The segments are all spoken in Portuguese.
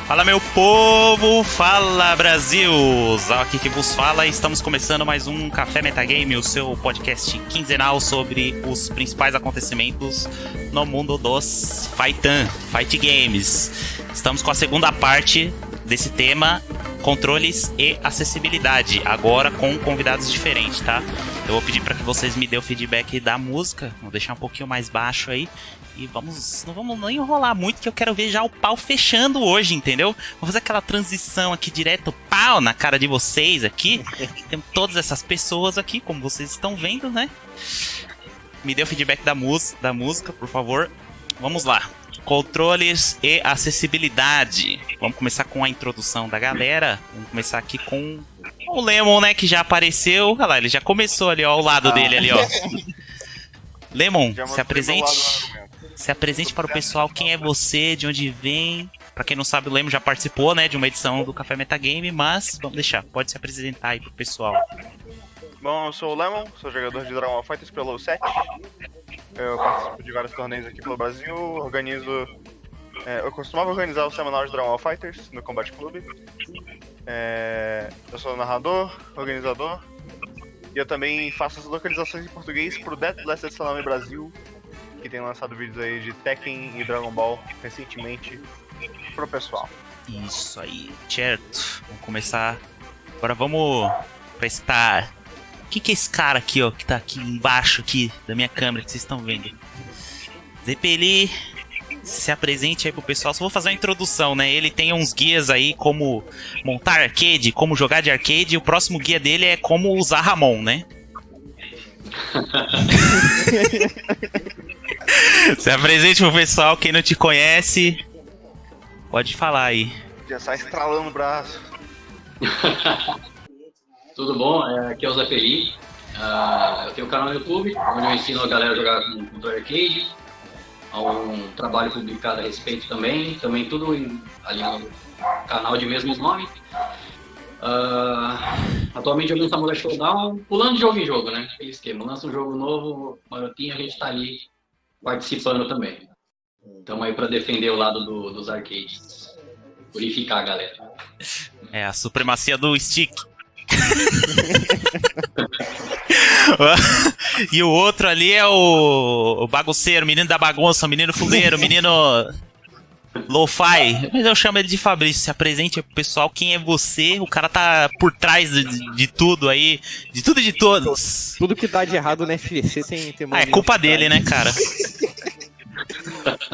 Fala, meu povo! Fala, Brasil! Zal aqui que vos fala. Estamos começando mais um Café Metagame, o seu podcast quinzenal sobre os principais acontecimentos no mundo dos Fight Games. Estamos com a segunda parte desse tema, controles e acessibilidade, agora com convidados diferentes, tá? Eu vou pedir para que vocês me dêem o feedback da música, vou deixar um pouquinho mais baixo aí. E não vamos nem enrolar muito, que eu quero ver já o pau fechando hoje, entendeu? Vou fazer aquela transição aqui direto, pau na cara de vocês aqui. Temos todas essas pessoas aqui, como vocês estão vendo, né? Me dê o feedback da música, por favor. Vamos lá. Controles e acessibilidade. Vamos começar com a introdução da galera. Vamos começar aqui com o Lemon, né, que já apareceu. Olha lá, ele já começou ali, ó, ao lado dele ali, ó. Lemon, se apresente. Se apresente para o pessoal, quem é você, de onde vem. Pra quem não sabe, o Lemo já participou, né, de uma edição do Café Metagame, mas vamos deixar, pode se apresentar aí pro pessoal. Bom, eu sou o Lemon, sou jogador de Dragon Ball Fighters pelo 7. Eu participo de vários torneios aqui pelo Brasil, eu costumava organizar o seminário de Dragon Ball Fighters no Combat Club. Eu sou narrador, organizador, e eu também faço as localizações em português pro Death Blessed Salame Brasil, que tem lançado vídeos aí de Tekken e Dragon Ball recentemente pro pessoal. Isso aí, certo. Vamos começar. Agora vamos prestar. Quem que é esse cara aqui, ó, que tá aqui embaixo aqui da minha câmera que vocês estão vendo? Zepeli, se apresente aí pro pessoal. Só vou fazer uma introdução, né? Ele tem uns guias aí como montar arcade, como jogar de arcade, e o próximo guia dele é como usar Ramon, né? Se apresente pro pessoal, quem não te conhece, pode falar aí. Já sai estralando o braço. Tudo bom? Aqui é o Zé Feli. Eu tenho um canal no YouTube, onde eu ensino a galera a jogar com controle arcade. Há um trabalho publicado a respeito também tudo ali no canal de mesmo nome. Atualmente eu venho Samurai Showdown, pulando de jogo em jogo, né? Aquele esquema, lança um jogo novo, marotinho, a gente tá ali participando também. Estamos aí para defender o lado dos arcades, purificar a galera. É a supremacia do stick. E o outro ali é o bagunceiro, o menino da bagunça, o menino fuleiro, o menino lo-fi. Mas eu chamo ele de Fabrício. Se apresente aí pro pessoal, quem é você? O cara tá por trás de tudo aí, de tudo e de todos. Tudo que dá de errado no FGC tem é culpa dele, né, cara?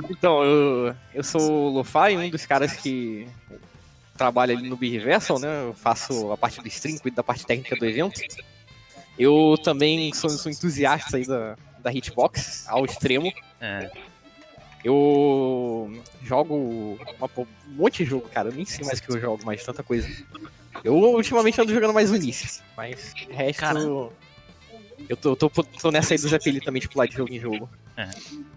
Então, eu sou o Lo-Fi, um dos caras que trabalha ali no Beerversal, né? Eu faço a parte do stream, cuido da parte técnica do evento. Eu também sou entusiasta aí da Hitbox, ao extremo. Eu jogo um monte de jogo, cara. Eu nem sei mais o que eu jogo, mais tanta coisa. Eu ultimamente ando jogando mais Unisys, mas o resto... Caramba. Eu tô nessa aí do Zé Peli também, de pular de jogo em jogo.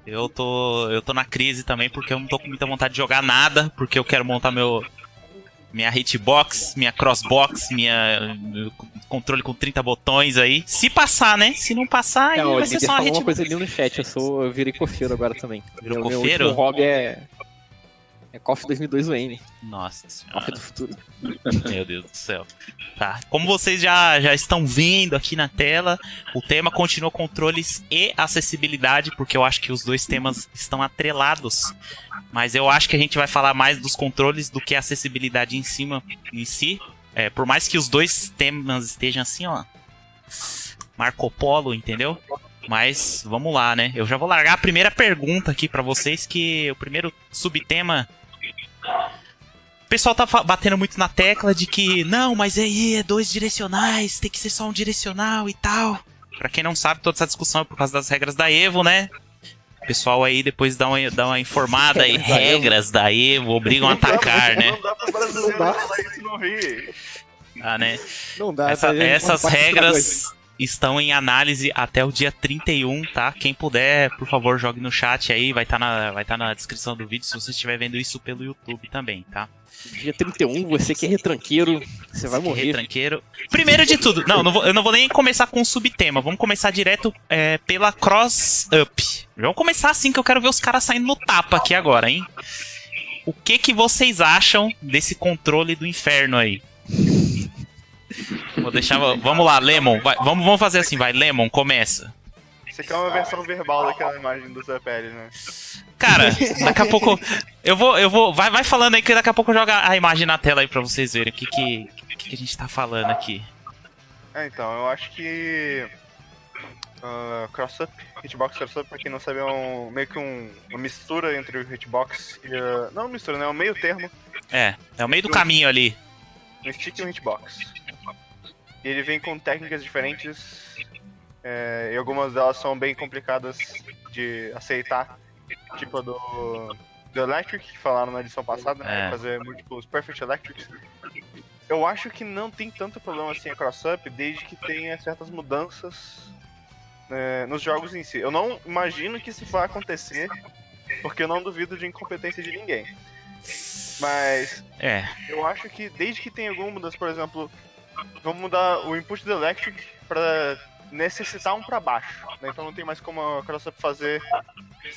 Eu tô na crise também, porque eu não tô com muita vontade de jogar nada, porque eu quero montar minha hitbox, minha crossbox, meu controle com 30 botões aí. Se passar, né? Se não passar, aí vai ser só uma hitbox. Uma coisa ali no chat, eu virei cofeiro agora também. Virou cofeiro? Meu hobby é Call of 2002 UM. Nossa senhora. Call of do futuro. Meu Deus do céu. Tá. Como vocês já estão vendo aqui na tela, o tema continua controles e acessibilidade, porque eu acho que os dois temas estão atrelados. Mas eu acho que a gente vai falar mais dos controles do que a acessibilidade em si. Por mais que os dois temas estejam assim, ó, Marco Polo, entendeu? Mas vamos lá, né? Eu já vou largar a primeira pergunta aqui pra vocês, que o primeiro subtema... O pessoal tá batendo muito na tecla de que não, mas aí é 2 direcionais, tem que ser só um direcional e tal. Pra quem não sabe, toda essa discussão é por causa das regras da EVO, né? O pessoal aí depois dá uma informada aí. Regras da EVO obrigam a atacar, né? Não dá pra brasileiro falar isso no Rio. Né? Não dá, essas regras estão em análise até o dia 31, tá? Quem puder, por favor, jogue no chat aí, vai tá na descrição do vídeo se você estiver vendo isso pelo YouTube também, tá? Dia 31, você que é retranqueiro, você vai morrer. Retranqueiro. Primeiro de tudo, eu não vou nem começar com um subtema, vamos começar direto pela cross-up. Vamos começar assim que eu quero ver os caras saindo no tapa aqui agora, hein? O que vocês acham desse controle do inferno aí? Vou deixar. Vamos lá, Lemon. Vamos fazer assim, vai. Lemon, começa. Isso aqui é uma versão verbal daquela imagem do Zé Pérez, né? Cara, daqui a pouco. Eu vou. Vai falando aí que daqui a pouco eu jogo a imagem na tela aí pra vocês verem o que a gente tá falando aqui. Então, eu acho que. Cross-up, hitbox cross-up, pra quem não sabe, é meio que uma mistura entre o hitbox e não mistura, né? É um meio termo. É o meio do caminho ali. Um stick e um hitbox. E ele vem com técnicas diferentes. E algumas delas são bem complicadas de aceitar. Tipo a do Electric, que falaram na edição passada, né? Fazer múltiplos Perfect Electrics. Eu acho que não tem tanto problema assim a cross-up, desde que tenha certas mudanças nos jogos em si. Eu não imagino que isso vai acontecer, porque eu não duvido de incompetência de ninguém. Mas eu acho que desde que tenha alguma mudança, por exemplo, vamos mudar o input do Electric pra necessitar um pra baixo, né? Então não tem mais como a cross-up fazer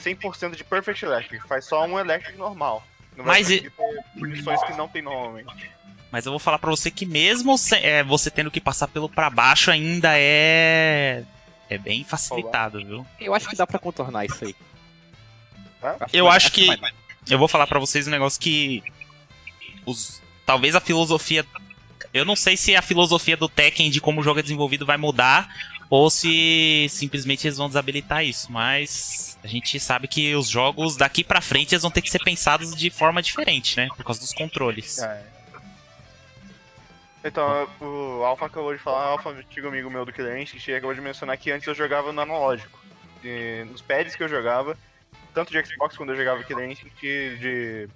100% de Perfect Electric, faz só um Electric normal. Não vai conseguir ter condições que não tem normalmente. Mas eu vou falar pra você que mesmo você tendo que passar pelo pra baixo ainda é bem facilitado, viu? Eu acho que dá pra contornar isso aí. Eu acho que... Eu vou falar pra vocês um negócio que... Talvez a filosofia... Eu não sei se a filosofia do Tekken de como o jogo é desenvolvido vai mudar, ou se simplesmente eles vão desabilitar isso. Mas a gente sabe que os jogos daqui pra frente eles vão ter que ser pensados de forma diferente, né? Por causa dos controles. Então, o Alpha acabou de falar, o Alpha, antigo amigo meu do Killer Instinct, acabou de mencionar que antes eu jogava no analógico. Nos pads que eu jogava, tanto de Xbox quando eu jogava Killer Instinct, de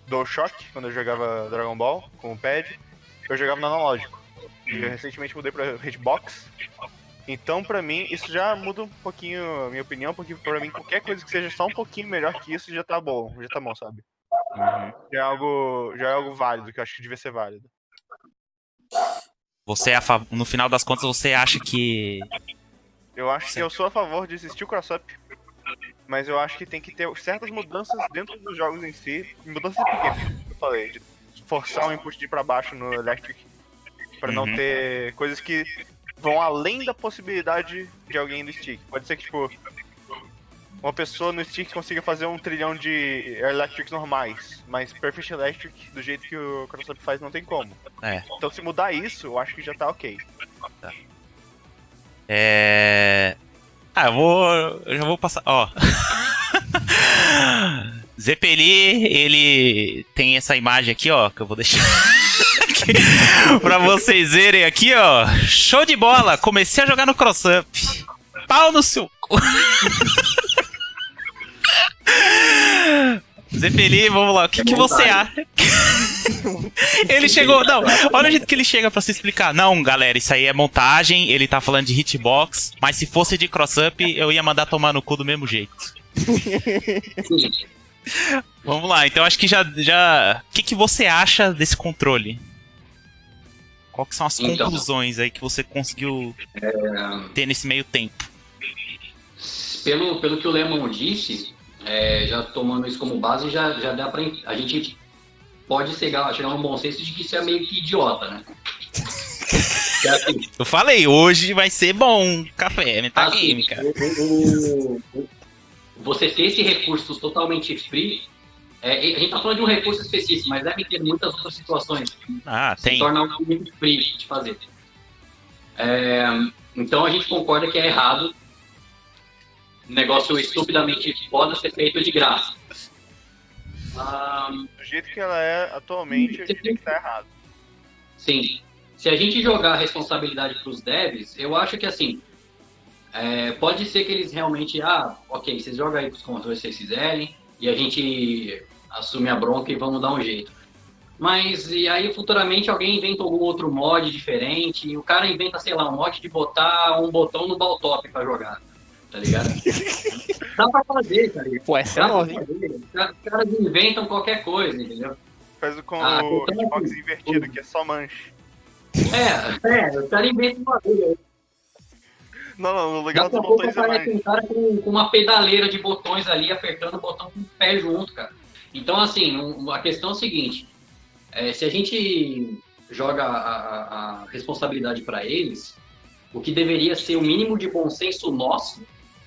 DualShock, quando eu jogava Dragon Ball com o pad, eu jogava no analógico. E eu recentemente mudei pra Hitbox. Então, pra mim, isso já muda um pouquinho a minha opinião, porque pra mim qualquer coisa que seja só um pouquinho melhor que isso já tá bom, sabe? Já é algo válido, que eu acho que devia ser válido. Você no final das contas, você acha que... Eu acho que eu sou a favor de existir o cross-up, mas eu acho que tem que ter certas mudanças dentro dos jogos em si, mudanças pequenas, como eu falei, de forçar o input de ir pra baixo no Electric, pra não ter coisas que vão além da possibilidade de alguém no stick. Pode ser que, tipo, uma pessoa no stick consiga fazer 1 trilhão de Electrics normais, mas Perfect Electric, do jeito que o cross-up faz, não tem como. Então, se mudar isso, eu acho que já tá ok. Tá. Eu já vou passar. Ó. Zepeli, ele tem essa imagem aqui, ó, que eu vou deixar aqui pra vocês verem aqui, ó. Show de bola! Comecei a jogar no cross-up. Pau no seu cu. Zepeli, vamos lá, o que você acha? Ele chegou, não, olha o jeito que ele chega pra se explicar. Não, galera, isso aí é montagem, ele tá falando de hitbox, mas se fosse de cross-up, eu ia mandar tomar no cu do mesmo jeito. Vamos lá, então acho que já... O que você acha desse controle? Quais são as conclusões aí que você conseguiu ter nesse meio tempo? Pelo que o Lemon disse, já tomando isso como base, já dá pra... A gente pode chegar a um bom senso de que isso é meio que idiota, né? Eu falei, hoje vai ser bom café, metagame, cara. Você ter esse recurso totalmente free, a gente tá falando de um recurso específico, mas deve ter muitas outras situações que se torna algo muito free de fazer. Então a gente concorda que é errado. Negócio estupidamente foda ser feito de graça. Do jeito que ela é atualmente, eu diria que tá errado. Sim. Se a gente jogar a responsabilidade pros devs, eu acho que assim, pode ser que eles realmente, ok, vocês jogam aí pros controles se vocês quiserem, e a gente assume a bronca e vamos dar um jeito. Mas e aí futuramente alguém inventa algum outro mod diferente, e o cara inventa, sei lá, um mod de botar um botão no Baltop pra jogar. Tá ligado? Dá pra fazer, tá ligado? Pô, essa é nova, hein? Os caras inventam qualquer coisa, entendeu? Faz com o hitbox invertido, que é só manche. Os caras inventam uma coisa. Não, o legal dos botões é mais. Um cara com uma pedaleira de botões ali, apertando o botão com o pé junto, cara. Então, assim, a questão é o seguinte, se a gente joga a responsabilidade para eles, o que deveria ser o mínimo de bom senso nosso,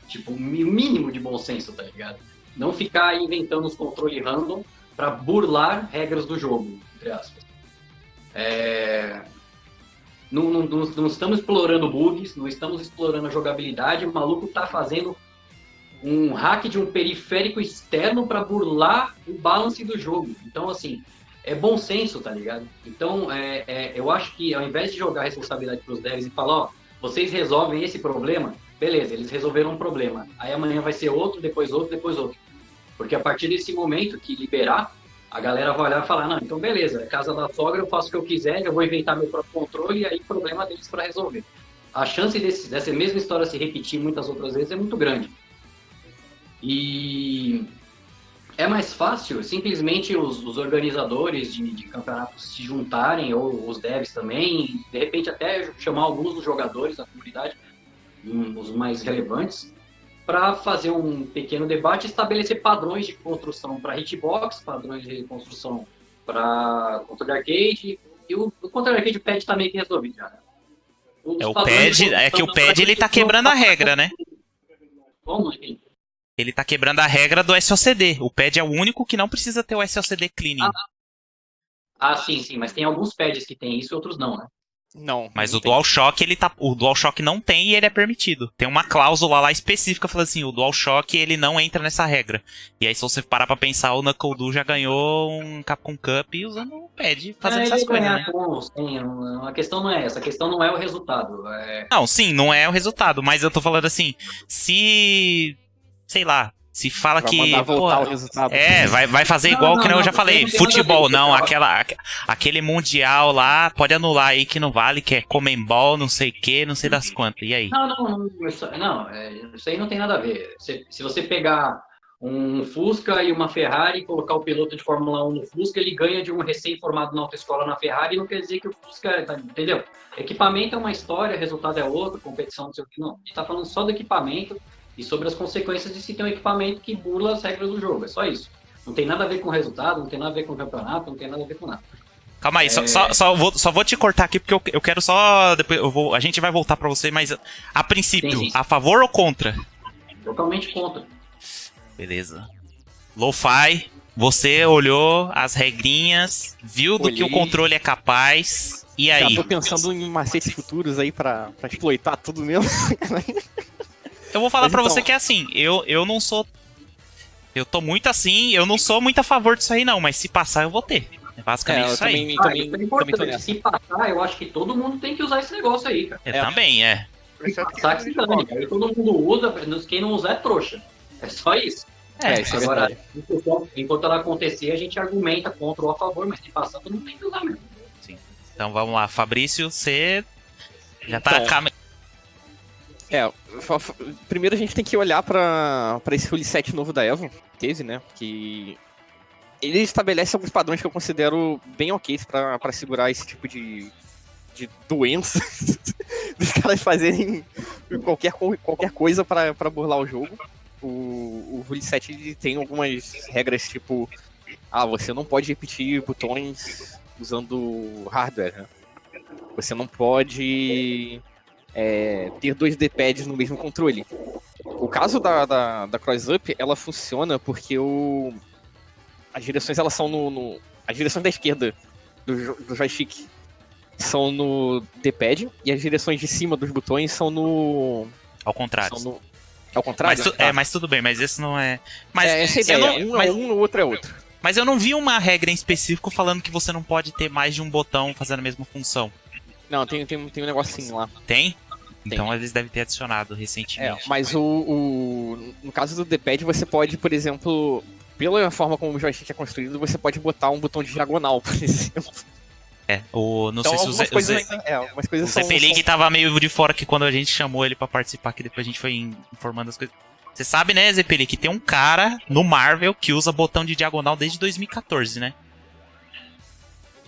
tipo, o mínimo de bom senso, tá ligado? Não ficar inventando os controles random para burlar regras do jogo, entre aspas. Não estamos explorando bugs, não estamos explorando a jogabilidade, o maluco tá fazendo um hack de um periférico externo para burlar o balance do jogo. Então, assim, é bom senso, tá ligado? Então, eu acho que ao invés de jogar a responsabilidade pros devs e falar, ó, vocês resolvem esse problema, beleza, eles resolveram um problema. Aí amanhã vai ser outro, depois outro, depois outro. Porque a partir desse momento que liberar, a galera vai olhar e falar, não, então beleza, é casa da sogra, eu faço o que eu quiser, eu vou inventar meu próprio controle e aí problema deles para resolver. A chance dessa mesma história se repetir muitas outras vezes é muito grande. E é mais fácil simplesmente os organizadores de campeonatos se juntarem, ou os devs também, de repente até chamar alguns dos jogadores da comunidade, os mais relevantes, para fazer um pequeno debate e estabelecer padrões de construção para hitbox, padrões de construção para controle arcade, e o controle arcade o pad está meio que resolvido já, né? O pad, é que o pad ele tá quebrando a regra, né? Como, gente? Ele tá quebrando a regra do SOCD. O pad é o único que não precisa ter o SOCD cleaning. Sim, mas tem alguns pads que tem isso e outros não, né? Não. Mas não o tem. DualShock, o DualShock não tem e ele é permitido. Tem uma cláusula lá específica falando assim, o DualShock ele não entra nessa regra. E aí se você parar pra pensar, o NuckleDu já ganhou um Capcom Cup usando o pad, fazendo essas coisas, né? A questão não é essa, a questão não é o resultado. Não, sim, não é o resultado, mas eu tô falando assim, se... sei lá, se fala Vai que... mandar voltar pô, o resultado. vai fazer igual que eu já falei. não tem Futebol, nada a ver, não, aquele mundial lá, pode anular aí que não vale, que é Comembol, não sei o que, não sei das quantas. E aí? Isso aí não tem nada a ver. Se você pegar um Fusca e uma Ferrari e colocar o piloto de Fórmula 1 no Fusca, ele ganha de um recém-formado na autoescola na Ferrari, não quer dizer que o Fusca, entendeu? Equipamento é uma história, resultado é outro, competição não sei o que, não. A gente tá falando só do equipamento e sobre as consequências de se ter um equipamento que burla as regras do jogo, é só isso. Não tem nada a ver com o resultado, não tem nada a ver com o campeonato, não tem nada a ver com nada. Calma aí, só vou te cortar aqui porque eu quero só... Depois a gente vai voltar pra você, mas a princípio, Sim. a favor ou contra? Totalmente contra. Beleza. Lo-Fi, você olhou as regrinhas, viu do que o Olhei. controle é capaz, e Já aí? tô pensando em macetes futuros aí pra exploitar tudo mesmo. Eu vou falar Mas pra então- você que é assim, eu não sou... Eu tô muito assim, eu não sou muito a favor disso aí não, mas se passar eu vou ter. É basicamente eu isso aí. também, Isso é também tô importante. nessa. Se passar, eu acho que todo mundo tem que usar esse negócio aí, cara. Eu também, é. Exceto quem Passar que se dane. Aí todo mundo usa, quem não usar é trouxa. É só isso. Isso é Agora, verdade. enquanto ela acontecer, a gente argumenta contra ou a favor, mas se passar, todo mundo tem que usar mesmo. Sim. Então vamos lá, Fabrício, você já tá... Então, primeiro a gente tem que olhar pra esse rule set novo da Evo, teve, né? Que ele estabelece alguns padrões que eu considero bem ok pra segurar esse tipo de doença dos caras fazerem qualquer coisa pra burlar o jogo. O rule set ele tem algumas regras tipo, você não pode repetir botões usando hardware, né? Você não pode ter dois D-pads no mesmo controle. O caso da Cross-Up, ela funciona porque as direções elas são as direções da esquerda do joystick são no D-pad e as direções de cima dos botões são no... Ao contrário. Ao contrário? Mas tudo bem, mas esse não é... Mas essa ideia, é um, o outro é outro. Mas eu não vi uma regra em específico falando que você não pode ter mais de um botão fazendo a mesma função. Não, tem um negocinho lá. Tem? Então eles devem ter adicionado recentemente. Mas no caso do D-pad, você pode, por exemplo, pela forma como o joystick é construído, você pode botar um botão de diagonal, por exemplo. Não sei se algumas coisas o Zé Pelig tava meio de fora que quando a gente chamou ele pra participar, que depois a gente foi informando as coisas. Você sabe, né, Zé Pelig, que tem um cara no Marvel que usa botão de diagonal desde 2014, né?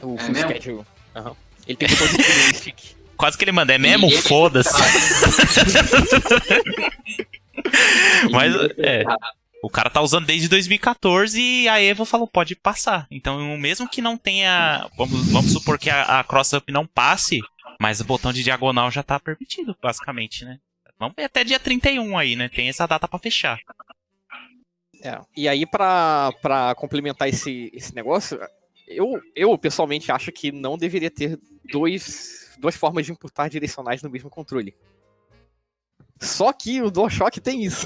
O Full Schedule. Uhum. Ele tem botão de joystick. Quase que ele manda, é mesmo? Foda-se. Mas, O cara tá usando desde 2014 e a Evo falou, pode passar. Então, mesmo que não tenha... Vamos supor que a cross-up não passe, mas o botão de diagonal já tá permitido, basicamente, né? Vamos ver até dia 31 aí, né? Tem essa data pra fechar. E aí, pra complementar esse negócio, eu pessoalmente acho que não deveria ter duas formas de imputar direcionais no mesmo controle. Só que o DualShock tem isso.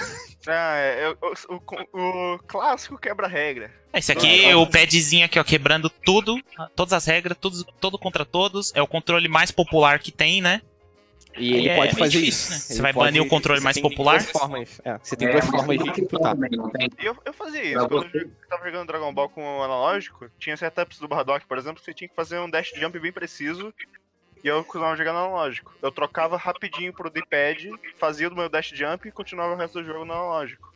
O clássico quebra-regra. Esse aqui, o padzinho aqui, ó, quebrando tudo, todas as regras, todo contra todos. É o controle mais popular que tem, né? E ele pode meio fazer difícil, isso. né? Você vai banir o controle mais popular? Você tem duas formas de imputar. Eu fazia isso. Quando eu tava jogando Dragon Ball com o analógico, tinha setups do Bardock, por exemplo, que você tinha que fazer um dash jump bem preciso. E eu costumava jogar no analógico. Eu trocava rapidinho pro D-pad, fazia do meu dash jump e continuava o resto do jogo no analógico.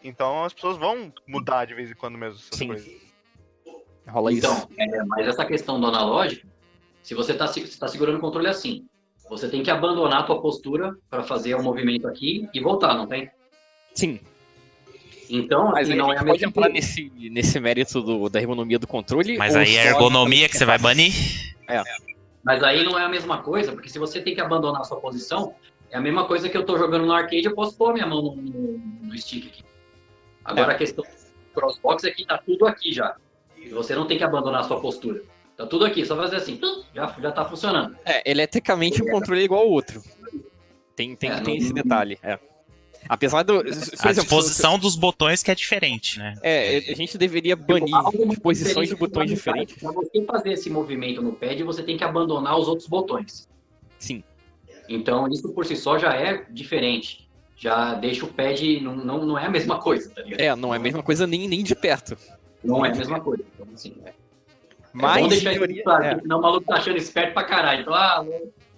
Então as pessoas vão mudar de vez em quando mesmo essas coisas. Rola isso. Então, mas essa questão do analógico, se você tá segurando o controle assim, você tem que abandonar a tua postura para fazer o movimento aqui e voltar, não tem? Sim. Então, mas assim, não é a pode mesma entrar coisa. nesse mérito da ergonomia do controle. Mas aí é a ergonomia que você vai banir? Mas aí não é a mesma coisa, porque se você tem que abandonar a sua posição, é a mesma coisa que eu tô jogando no arcade, eu posso pôr a minha mão no stick aqui. Agora a questão do crossbox é que tá tudo aqui já. E você não tem que abandonar a sua postura. Tá tudo aqui, só fazer assim, já tá funcionando. Eletricamente o controle é igual ao outro. Tem esse detalhe, Apesar do... A disposição dos botões que é diferente, né? A gente deveria banir posições de botões diferentes. Para você fazer esse movimento no pad, você tem que abandonar os outros botões. Sim. Então, isso por si só já é diferente. Já deixa o pad... Não é a mesma coisa, tá ligado? Não é a mesma coisa nem de perto. Não é a mesma coisa. Então, assim, Mas, vamos deixar isso claro, porque senão o maluco tá achando esperto pra caralho. Então,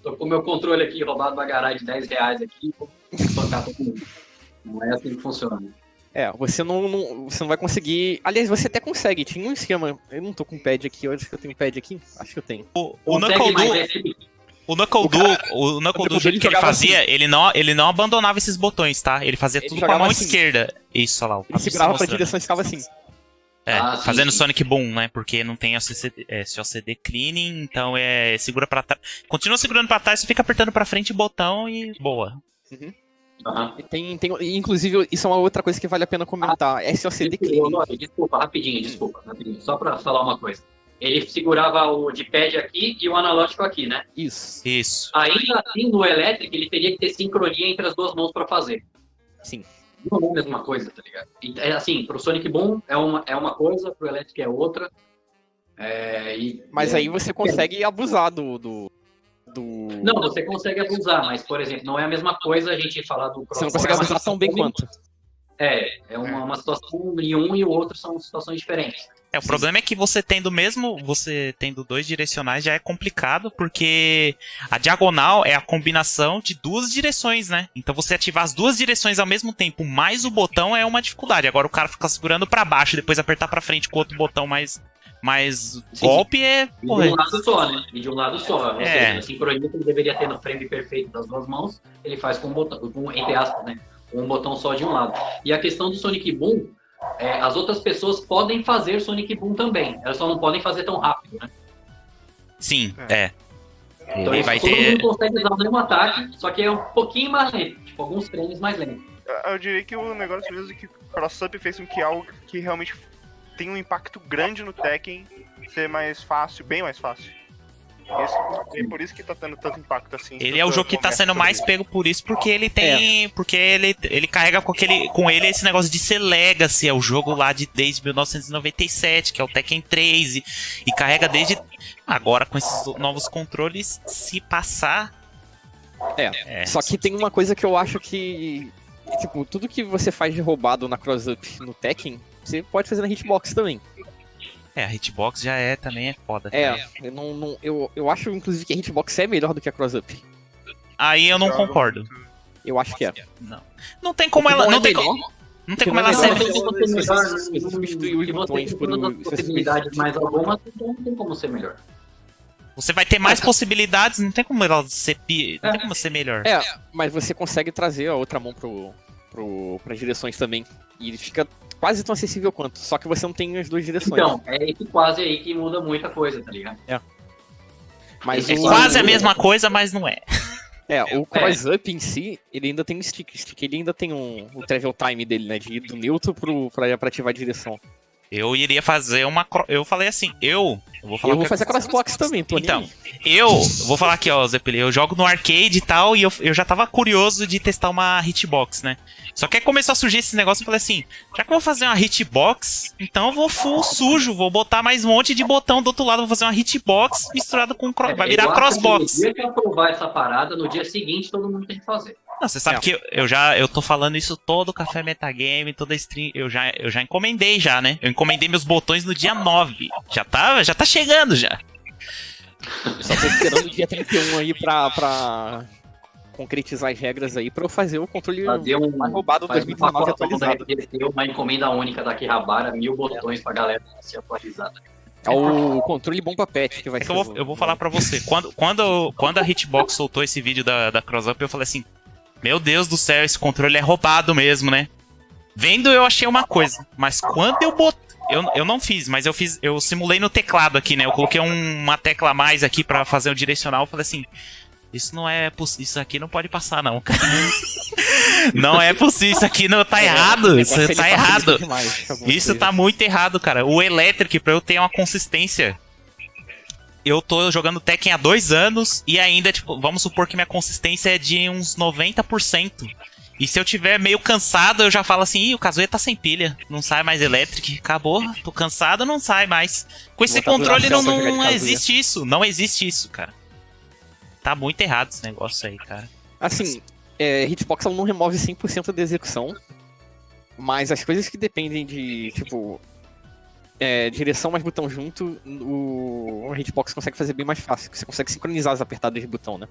tô com o meu controle aqui roubado pra garagem de R$10 aqui, vou tocar todo mundo. Não é assim que funciona. Você não vai conseguir... Aliás, você até consegue. Tinha um esquema... Eu não tô com pad aqui. Eu acho que eu tenho pad aqui. Acho que eu tenho. O Knuckle do jeito que ele fazia, ele não abandonava esses botões, tá? Ele fazia tudo com a mão esquerda. Isso, olha lá. Ele segurava pra direção e ficava assim. Fazendo Sonic Boom, né? Porque não tem COCD Cleaning, então segura pra trás. Continua segurando pra trás, você fica apertando pra frente o botão e boa. Uhum. Inclusive, isso é uma outra coisa que vale a pena comentar. SOCD Cleaning. Desculpa, rapidinho. Só pra falar uma coisa. Ele segurava o D-pad aqui e o analógico aqui, né? Isso. Ainda assim, no elétrico, ele teria que ter sincronia entre as duas mãos pra fazer. Sim. Não é a mesma coisa, tá ligado? Assim, pro Sonic Boom é uma coisa, pro elétrico é outra. Mas aí você consegue abusar do... Não, você consegue abusar, mas, por exemplo, não é a mesma coisa a gente falar do... Você não consegue abusar tão bem quanto. Uma situação e um e o outro são situações diferentes. O problema é que você tendo dois direcionais já é complicado, porque a diagonal é a combinação de duas direções, né? Então você ativar as duas direções ao mesmo tempo, mais o botão é uma dificuldade. Agora o cara ficar segurando pra baixo, depois apertar pra frente com o outro botão mais golpe é... E de um lado só, né? E de um lado só. Ou seja, a sincronia que ele deveria ter no frame perfeito das duas mãos, ele faz com um botão, entre aspas, né? Com um botão só de um lado. E a questão do Sonic Boom, as outras pessoas podem fazer Sonic Boom também. Elas só não podem fazer tão rápido, né? Sim, Então ele vai todo ter... mundo consegue usar o mesmo ataque, só que é um pouquinho mais lento. Tipo, alguns frames mais lentos. Eu diria que o negócio mesmo é que o Cross-Up fez com que algo que realmente tem um impacto grande no Tekken ser mais fácil, bem mais fácil. É por isso que tá tendo tanto impacto assim. Ele é o jogo que tá sendo mais pego por isso, porque ele tem. Porque ele carrega com ele esse negócio de ser Legacy, é o jogo lá desde 1997, que é o Tekken 3, e carrega desde. Agora com esses novos controles, se passar. Só que tem uma coisa que eu acho que. Tipo, tudo que você faz de roubado na Cross-Up no Tekken, você pode fazer na Hitbox também. A Hitbox também é foda. Eu acho, inclusive, que a Hitbox é melhor do que a Cross-Up. Aí eu não concordo. Eu acho que é. Não tem como ela... Não tem como ela ser... Substituir os botões por possibilidades mais algumas, então não tem como ser melhor. Você vai ter mais possibilidades, não tem como ela ser... Não tem como ser melhor. Mas você consegue trazer a outra mão pro pras direções também. E ele fica quase tão acessível quanto, só que você não tem as duas direções. Então, é esse quase aí que muda muita coisa, tá ligado? Mas É quase a mesma coisa, mas não é. O cross-up em si, ele ainda tem um stick. Ele ainda tem o travel time dele, né? De ir do neutro pra ativar a direção. Eu iria fazer uma. Eu falei assim, eu vou falar. Eu vou fazer crossbox também, tô Então, nem aí. eu vou falar aqui, ó, Zepeli, eu jogo no arcade e tal, e eu já tava curioso de testar uma hitbox, né? Só que aí começou a surgir esse negócio e eu falei assim, já que eu vou fazer uma hitbox, então eu vou full sujo, vou botar mais um monte de botão do outro lado, vou fazer uma hitbox misturada com vai virar crossbox. No dia que eu aprovar essa parada, no dia seguinte todo mundo tem que fazer. Não, você sabe que eu tô falando isso todo Café Metagame, toda stream, eu já encomendei já, né? Eu encomendei meus botões no dia 9. Já tá chegando já. Só tô esperando o dia 31 aí pra concretizar as regras aí pra eu fazer o controle mais roubado do 2019 atualizado. Uma encomenda única da Akihabara, 1000 botões pra galera se atualizar. É o controle bomba pet que vai ser. Eu vou falar pra você, quando a Hitbox soltou esse vídeo da Cross-Up, eu falei assim, meu Deus do céu, esse controle é roubado mesmo, né? Vendo eu achei uma coisa, mas quando eu botei... Eu não fiz, mas eu simulei no teclado aqui, né? Eu coloquei uma tecla a mais aqui pra fazer o direcional, eu falei assim, isso aqui não pode passar não, cara. Não é possível, isso aqui não tá errado, isso tá errado. Isso tá muito errado, cara. O Electric, pra eu ter uma consistência... Eu tô jogando Tekken há 2 anos e ainda, tipo, vamos supor que minha consistência é de uns 90%. E se eu tiver meio cansado, eu já falo assim, ih, o Kazuya tá sem pilha, não sai mais Electric, acabou, tô cansado, não sai mais. Com esse controle não existe isso, não existe isso, cara. Tá muito errado esse negócio aí, cara. Assim, Hitbox ela não remove 100% da execução, mas as coisas que dependem de, tipo... direção mais botão junto, o Hitbox consegue fazer bem mais fácil. Você consegue sincronizar as apertadas de botão, né?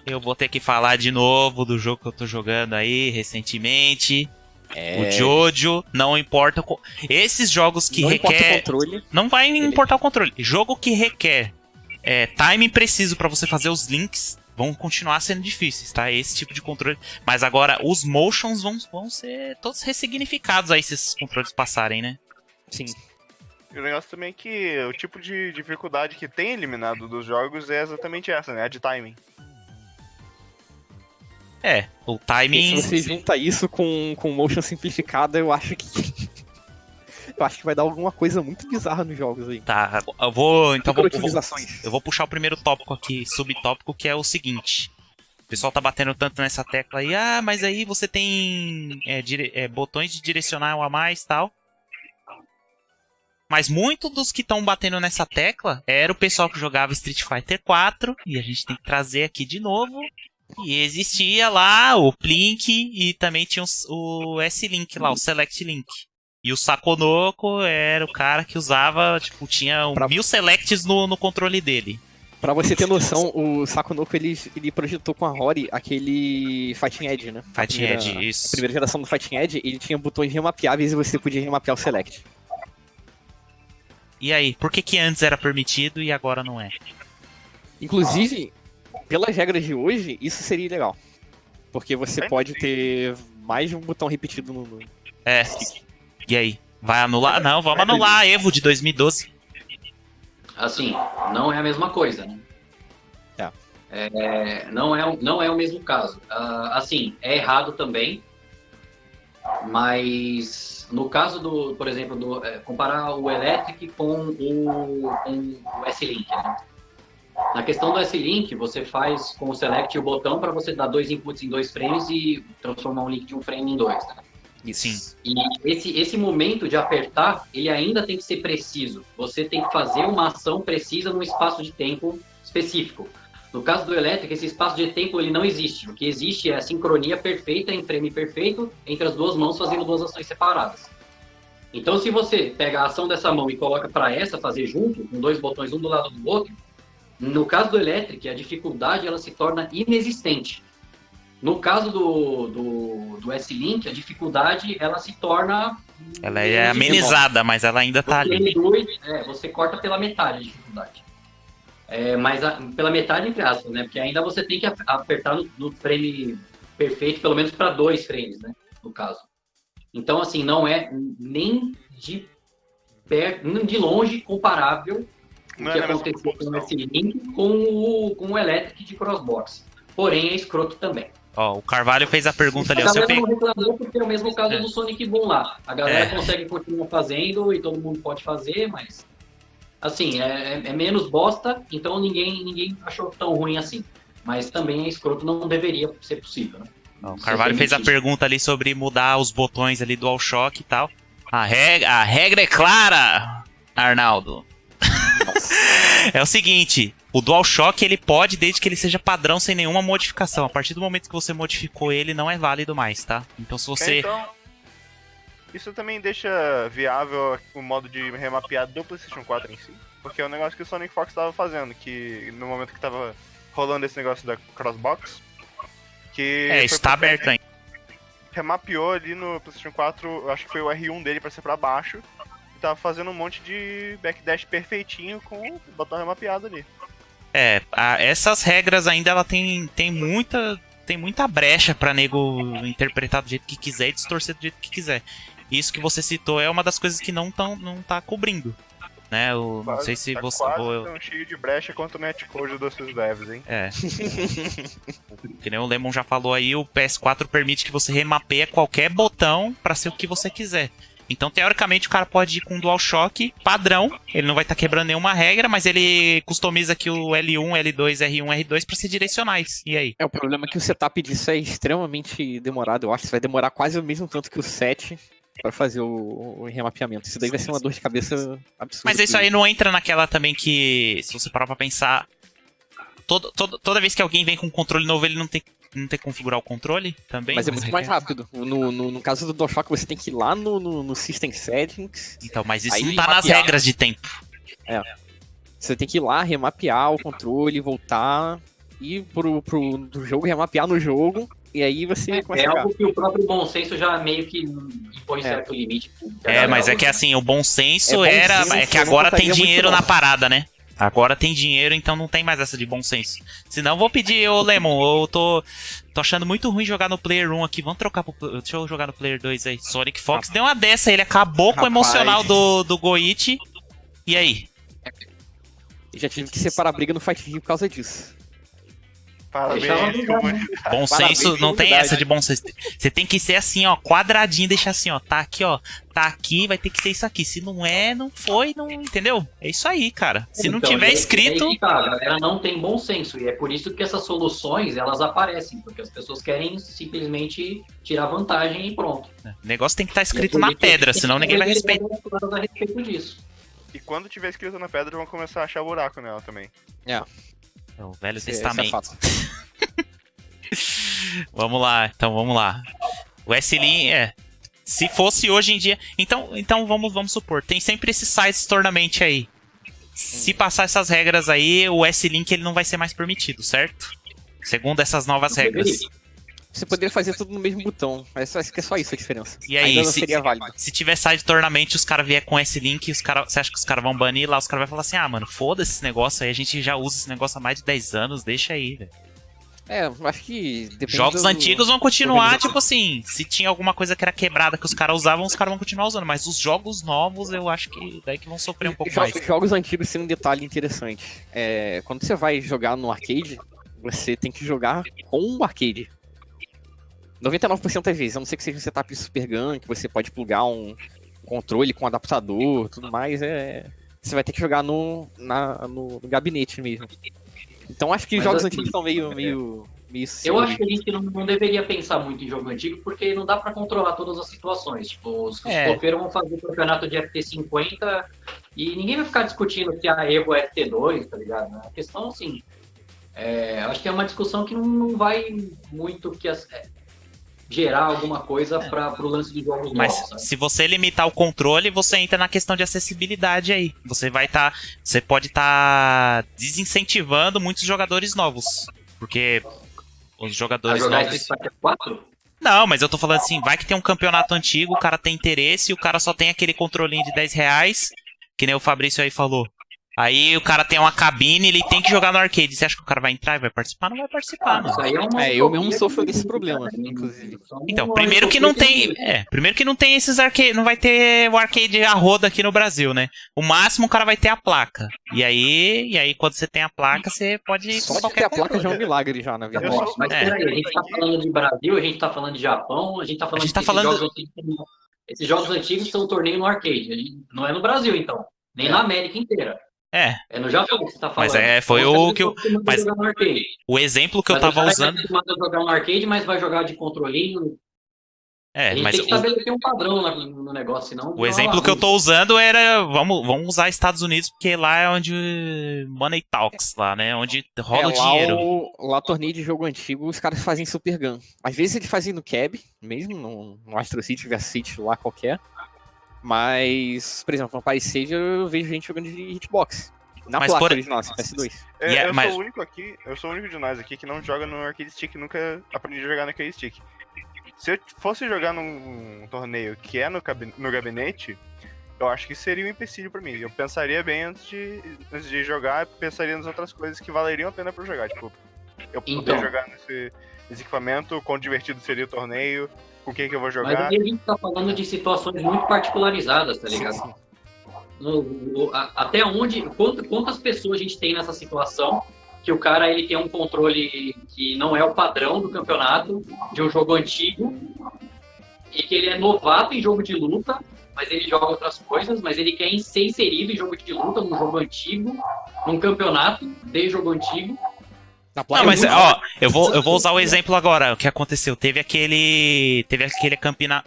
Eu vou ter que falar de novo do jogo que eu tô jogando aí recentemente. O Jojo, não importa... Esses jogos que requer... Não vai importar o controle. Jogo que requer time preciso pra você fazer os links vão continuar sendo difíceis, tá? Esse tipo de controle. Mas agora os motions vão ser todos ressignificados aí se esses controles passarem, né? Sim. E o negócio também é que o tipo de dificuldade que tem eliminado dos jogos é exatamente essa, né? A de timing. O timing... E se você junta isso com motion simplificada, eu acho que vai dar alguma coisa muito bizarra nos jogos aí. Tá, eu vou puxar o primeiro tópico aqui, subtópico, que é o seguinte. O pessoal tá batendo tanto nessa tecla aí, mas aí você tem botões de direcional a mais e tal. Mas muitos dos que estão batendo nessa tecla era o pessoal que jogava Street Fighter 4, e a gente tem que trazer aqui de novo. E existia lá o Plink e também tinha o S-Link lá, o Select Link. E o Sakonoko era o cara que usava, tipo, tinha 1000 selects no controle dele. Pra você ter noção, o Sakonoko ele projetou com a Rory aquele Fighting Edge, né? Fighting Edge, isso. A primeira geração do Fighting Edge, ele tinha botões remapeáveis e você podia remapear o Select. E aí, por que antes era permitido e agora não é? Inclusive, pelas regras de hoje, isso seria legal. Porque você pode ter mais de um botão repetido no stick. E aí? Vai anular? Não, vamos anular a Evo de 2012. Assim, não é a mesma coisa, né? Não é o mesmo caso. Assim, é errado também, mas no caso por exemplo, comparar o Electric com o S-Link, né? Na questão do S-Link, você faz com o Select o botão para você dar 2 inputs em 2 frames e transformar um link de 1 frame em 2, né? Sim. E esse momento de apertar, ele ainda tem que ser preciso. Você tem que fazer uma ação precisa num espaço de tempo específico. No caso do Electric, esse espaço de tempo ele não existe. O que existe é a sincronia perfeita em frame perfeito entre as duas mãos fazendo 2 ações separadas. Então, se você pega a ação dessa mão e coloca para essa fazer junto, com 2 botões um do lado do outro, no caso do Electric, a dificuldade ela se torna inexistente. No caso do S-Link, a dificuldade ela se torna... Ela é amenizada, mas ela ainda tá ali. Você corta pela metade a dificuldade. Mas pela metade, entre aspas, né? Porque ainda você tem que apertar no frame perfeito, pelo menos para 2 frames, né? caso. Então, assim, não é nem de perto, nem de longe comparável o que aconteceu com o S-Link com o Electric de Crossbox. Porém, é escroto também. Ó, o Carvalho fez a pergunta ali. A galera não reclamou porque é o mesmo caso do Sonic Boom lá. A galera consegue continuar fazendo e todo mundo pode fazer, mas... Assim, é menos bosta, então ninguém achou tão ruim assim. Mas também é escroto, não deveria ser possível, né? O Carvalho fez a pergunta ali sobre mudar os botões ali do DualShock e tal. A regra é clara, Arnaldo. É o seguinte, o DualShock ele pode desde que ele seja padrão sem nenhuma modificação. A partir do momento que você modificou ele, não é válido mais, tá? Então se você... Então, isso também deixa viável o modo de remapear do PlayStation 4 em si. Porque é um negócio que o Sonic Fox estava fazendo, que no momento que estava rolando esse negócio da Crossbox, que... isso tá aberto ainda. Remapeou ali no PlayStation 4, eu acho que foi o R1 dele pra ser pra baixo, e tava fazendo um monte de backdash perfeitinho com o botão remapeado ali. Essas regras ainda ela tem muita brecha pra nego interpretar do jeito que quiser e distorcer do jeito que quiser. Isso que você citou é uma das coisas que não tá cobrindo. Né? Não sei se você... Quase tão cheio de brecha quanto o netcode dos seus devs, hein? Que nem o Lemon já falou aí, o PS4 permite que você remapeie qualquer botão pra ser o que você quiser. Então, teoricamente, o cara pode ir com um DualShock padrão, ele não vai estar quebrando nenhuma regra, mas ele customiza aqui o L1, L2, R1, R2 pra ser direcionais. E aí? O problema é que o setup disso é extremamente demorado, eu acho que vai demorar quase o mesmo tanto que o 7... pra fazer o remapeamento. Isso daí vai ser uma dor de cabeça absurda. Mas isso aí não entra naquela também que, se você parar pra pensar, toda vez que alguém vem com um controle novo, ele não tem que configurar o controle também? Mas é muito mais rápido. No caso do DualShock, você tem que ir lá no System Settings. Então, mas isso não tá nas regras de tempo. Você tem que ir lá, remapear o controle, voltar, ir pro jogo, remapear no jogo. E aí você começa a jogar. Algo que o próprio bom senso já meio que impõe certo limite. Mas é que assim, o bom senso é que agora tem dinheiro na parada, né? Agora tem dinheiro, então não tem mais essa de bom senso. Senão eu vou pedir, ô Lemon, eu tô achando muito ruim jogar no Player 1 aqui. Vamos trocar pro... Deixa eu jogar no Player 2 aí. Sonic Fox deu uma dessa, ele acabou com o emocional do Goichi. E aí? Eu já tive que separar a briga no Fight Rio por causa disso. Parabéns. Bom senso, não tem essa de bom senso. Você tem que ser assim, ó, quadradinho, deixar assim, ó, tá aqui, ó, tá aqui, vai ter que ser isso aqui. Se não é, não foi, não, entendeu? É isso aí, cara. Se não tiver escrito... A galera não tem bom senso, e é por isso que essas soluções, elas aparecem, porque as pessoas querem simplesmente tirar vantagem e pronto. O negócio tem que estar escrito na pedra, senão ninguém vai respeitar. A respeito disso. E quando tiver escrito na pedra, vão começar a achar buraco nela também. O Velho Testamento. Vamos lá. O S-Link, se fosse hoje em dia... Então vamos supor, tem sempre esses sites tournament aí. Se passar essas regras aí, o S-Link ele não vai ser mais permitido, certo? Segundo essas novas regras. Você poderia fazer tudo no mesmo botão, mas acho que é só isso a diferença. E aí, ainda não seria válido. Se tiver site tournament e os caras vier com esse link, você acha que os caras vão banir lá? Os caras vão falar assim, mano, foda-se esse negócio aí, a gente já usa esse negócio há mais de 10 anos, deixa aí, velho. Acho que depende. Jogos antigos vão continuar, tipo assim, se tinha alguma coisa que era quebrada que os caras usavam, os caras vão continuar usando, mas os jogos novos eu acho que daí que vão sofrer um pouco mais. Jogos antigos tem um detalhe interessante. Quando você vai jogar no arcade, você tem que jogar com o arcade. 99% das vezes, a não ser que seja um setup super gun, que você pode plugar um controle com adaptador, tudo mais, você vai ter que jogar no gabinete mesmo. Então acho que os jogos antigos estão meio eu acho que a gente não deveria pensar muito em jogo antigo, porque não dá pra controlar todas as situações. Tipo, os cofeiros vão fazer o campeonato de FT50 e ninguém vai ficar discutindo se a Evo é FT2, tá ligado? A questão, assim, acho que é uma discussão que não vai muito gerar alguma coisa para o lance de jogos novos. Mas sabe? Se você limitar o controle, você entra na questão de acessibilidade aí. Você pode estar desincentivando muitos jogadores novos. Porque os jogadores novos... Não, mas eu tô falando assim, vai que tem um campeonato antigo, o cara tem interesse e o cara só tem aquele controlinho de R$10, que nem o Fabrício aí falou. Aí o cara tem uma cabine, ele tem que jogar no arcade. Você acha que o cara vai entrar e vai participar? Não vai participar, Isso mano. aí é uma Eu mesmo utopia sofro que- desse problema, inclusive. Então, primeiro que não tem. Primeiro que não tem esses arcade. Não vai ter o arcade a roda aqui no Brasil, né? O máximo o cara vai ter a placa. E aí quando você tem a placa, você pode ir Só com de ter qualquer a placa controle. já é um milagre já, na verdade. Eu sou- Mas É. peraí, a gente tá falando de Brasil, a gente tá falando de Japão, a gente tá falando A gente tá desses falando- jogos antigos. Esses jogos antigos são torneio no arcade. Não é no Brasil, então. Nem É. na América inteira. É, É no Japão que você tá falando. Mas foi Você o não que eu- tá acostumado a mas- jogar no arcade. o exemplo que eu Mas o tava cara usando. tá acostumado a jogar no arcade, mas vai jogar de controlinho. A É, gente mas tem que estabelecer um padrão no negócio, senão... o exemplo que eu tô usando era. Vamos usar Estados Unidos, porque lá é onde Money Talks, lá, né? Onde rola o dinheiro. Lá torneio de jogo antigo, os caras fazem Super Gun. Às vezes eles fazem no Cab, mesmo, no Astro City, Versus City lá qualquer. Mas, por exemplo, no Paris Save eu vejo gente jogando de hitbox. Na Mas placa por- original, assim, PS2. Eu mas- sou o único aqui, eu sou o único de nós aqui que não joga no arcade stick, nunca aprendi a jogar no arcade stick. Se eu fosse jogar num torneio que é no gabinete, eu acho que seria um empecilho pra mim. Eu pensaria bem antes de jogar, pensaria nas outras coisas que valeriam a pena pra eu jogar. Tipo, eu poder Então. jogar nesse equipamento, quão divertido seria o torneio, com quem que eu vou Mas jogar. aqui a gente tá falando de situações muito particularizadas, tá ligado? Até onde, quantas pessoas a gente tem nessa situação que o cara ele tem um controle que não é o padrão do campeonato de um jogo antigo e que ele é novato em jogo de luta, mas ele joga outras coisas, mas ele quer ser inserido em jogo de luta num jogo antigo, num campeonato de jogo antigo. Na placa Não, mas original. ó, eu vou usar o exemplo agora. O que aconteceu? Teve aquele aquela campina,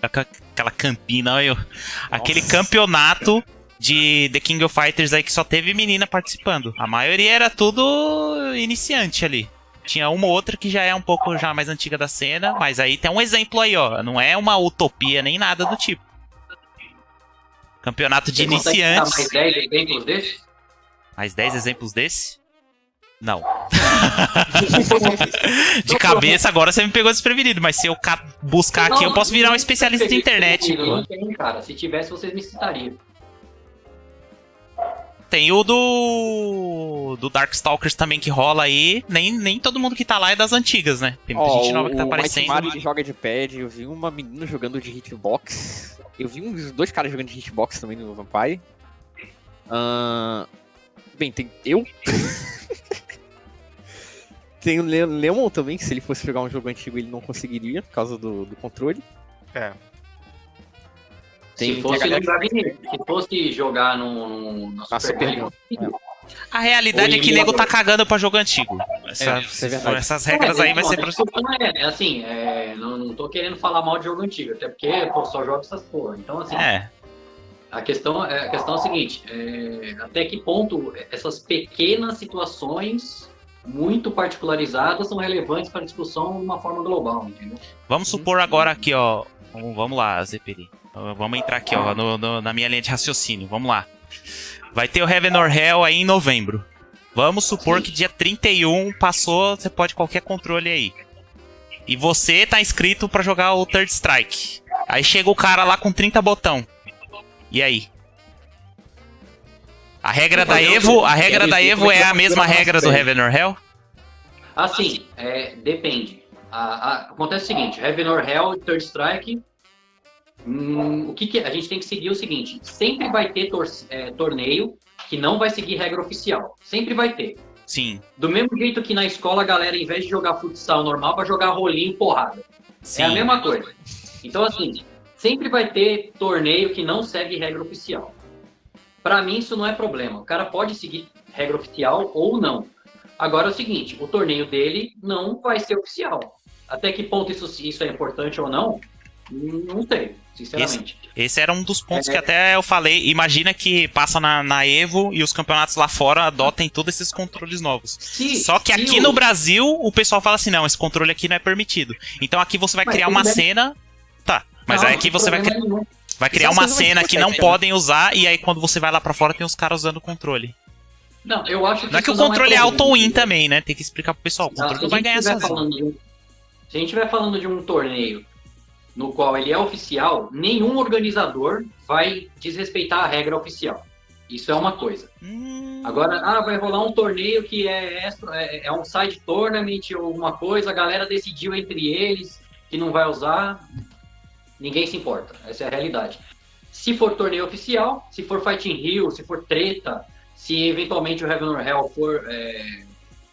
aquele campeonato de The King of Fighters aí que só teve menina participando. A maioria era tudo iniciante ali. Tinha uma ou outra que já é um pouco já mais antiga da cena, mas aí tem um exemplo aí, ó. Não é uma utopia nem nada do tipo. Campeonato de Você consegue dar iniciantes. mais 10 exemplos desses? Mais 10 exemplos desse? Não. De cabeça agora você me pegou desprevenido, mas se eu buscar aqui eu posso virar um especialista em internet. Não tem, cara. Se tivesse, vocês me citariam. Tem o do Darkstalkers também que rola aí. Nem todo mundo que tá lá é das antigas, né? Tem muita gente nova que tá o Mighty aparecendo. Mario ele joga de pad, eu vi uma menina jogando de hitbox. Eu vi uns dois caras jogando de hitbox também no Vampire. Bem, tem eu. Tem o Lemon também, que se ele fosse jogar um jogo antigo ele não conseguiria, por causa do controle. É. Tem Se fosse a galera no gabinete, se fosse jogar na na Super Gun, Gun. A realidade é que nego tá cagando pra jogo antigo. isso é verdade. Essas regras aí vai ser pro... assim, não tô querendo falar mal de jogo antigo, até porque pô, só jogo essas porra. Então, assim, É. a questão é a seguinte, até que ponto essas pequenas situações muito particularizadas são relevantes para a discussão de uma forma global, entendeu? Vamos supor agora aqui, ó. Vamos lá, Zeperi. Vamos entrar aqui, ó, na minha linha de raciocínio. Vamos lá. Vai ter o Heaven or Hell aí em novembro. Vamos supor que dia 31 passou, você pode qualquer controle aí. E você tá inscrito pra jogar o Third Strike. Aí chega o cara lá com 30 botão. E aí? A regra da Evo é a mesma regra do Heaven or Hell? Assim, depende. Acontece o seguinte, Heaven or Hell, Third Strike, o que a gente tem que seguir é o seguinte, sempre vai ter torneio que não vai seguir regra oficial. Sempre vai ter. Sim. Do mesmo jeito que na escola a galera, em vez de jogar futsal normal, vai jogar rolinho e porrada. Sim. É a mesma coisa. Então, assim, sempre vai ter torneio que não segue regra oficial. Pra mim, isso não é problema. O cara pode seguir regra oficial ou não. Agora é o seguinte, o torneio dele não vai ser oficial. Até que ponto isso é importante ou não, não sei, sinceramente. Esse era um dos pontos que até eu falei. Imagina que passa na Evo e os campeonatos lá fora adotem todos esses controles novos. Só que aqui no Brasil, o pessoal fala assim, não, esse controle aqui não é permitido. Então aqui você vai criar uma cena... Tá, mas aí aqui você vai criar uma cena que não podem usar e aí quando você vai lá pra fora tem os caras usando o controle. Não, eu acho que não é que o isso controle é problema. auto-win também, né? Tem que explicar pro pessoal. O controle não vai ganhar sozinho. Se a gente estiver falando de um torneio no qual ele é oficial, nenhum organizador vai desrespeitar a regra oficial. Isso é uma coisa. Agora, vai rolar um torneio que é um side tournament ou alguma coisa, a galera decidiu entre eles que não vai usar, ninguém se importa. Essa é a realidade. Se for torneio oficial, se for Fighting Rio, se for treta, se eventualmente o Heaven or Hell for...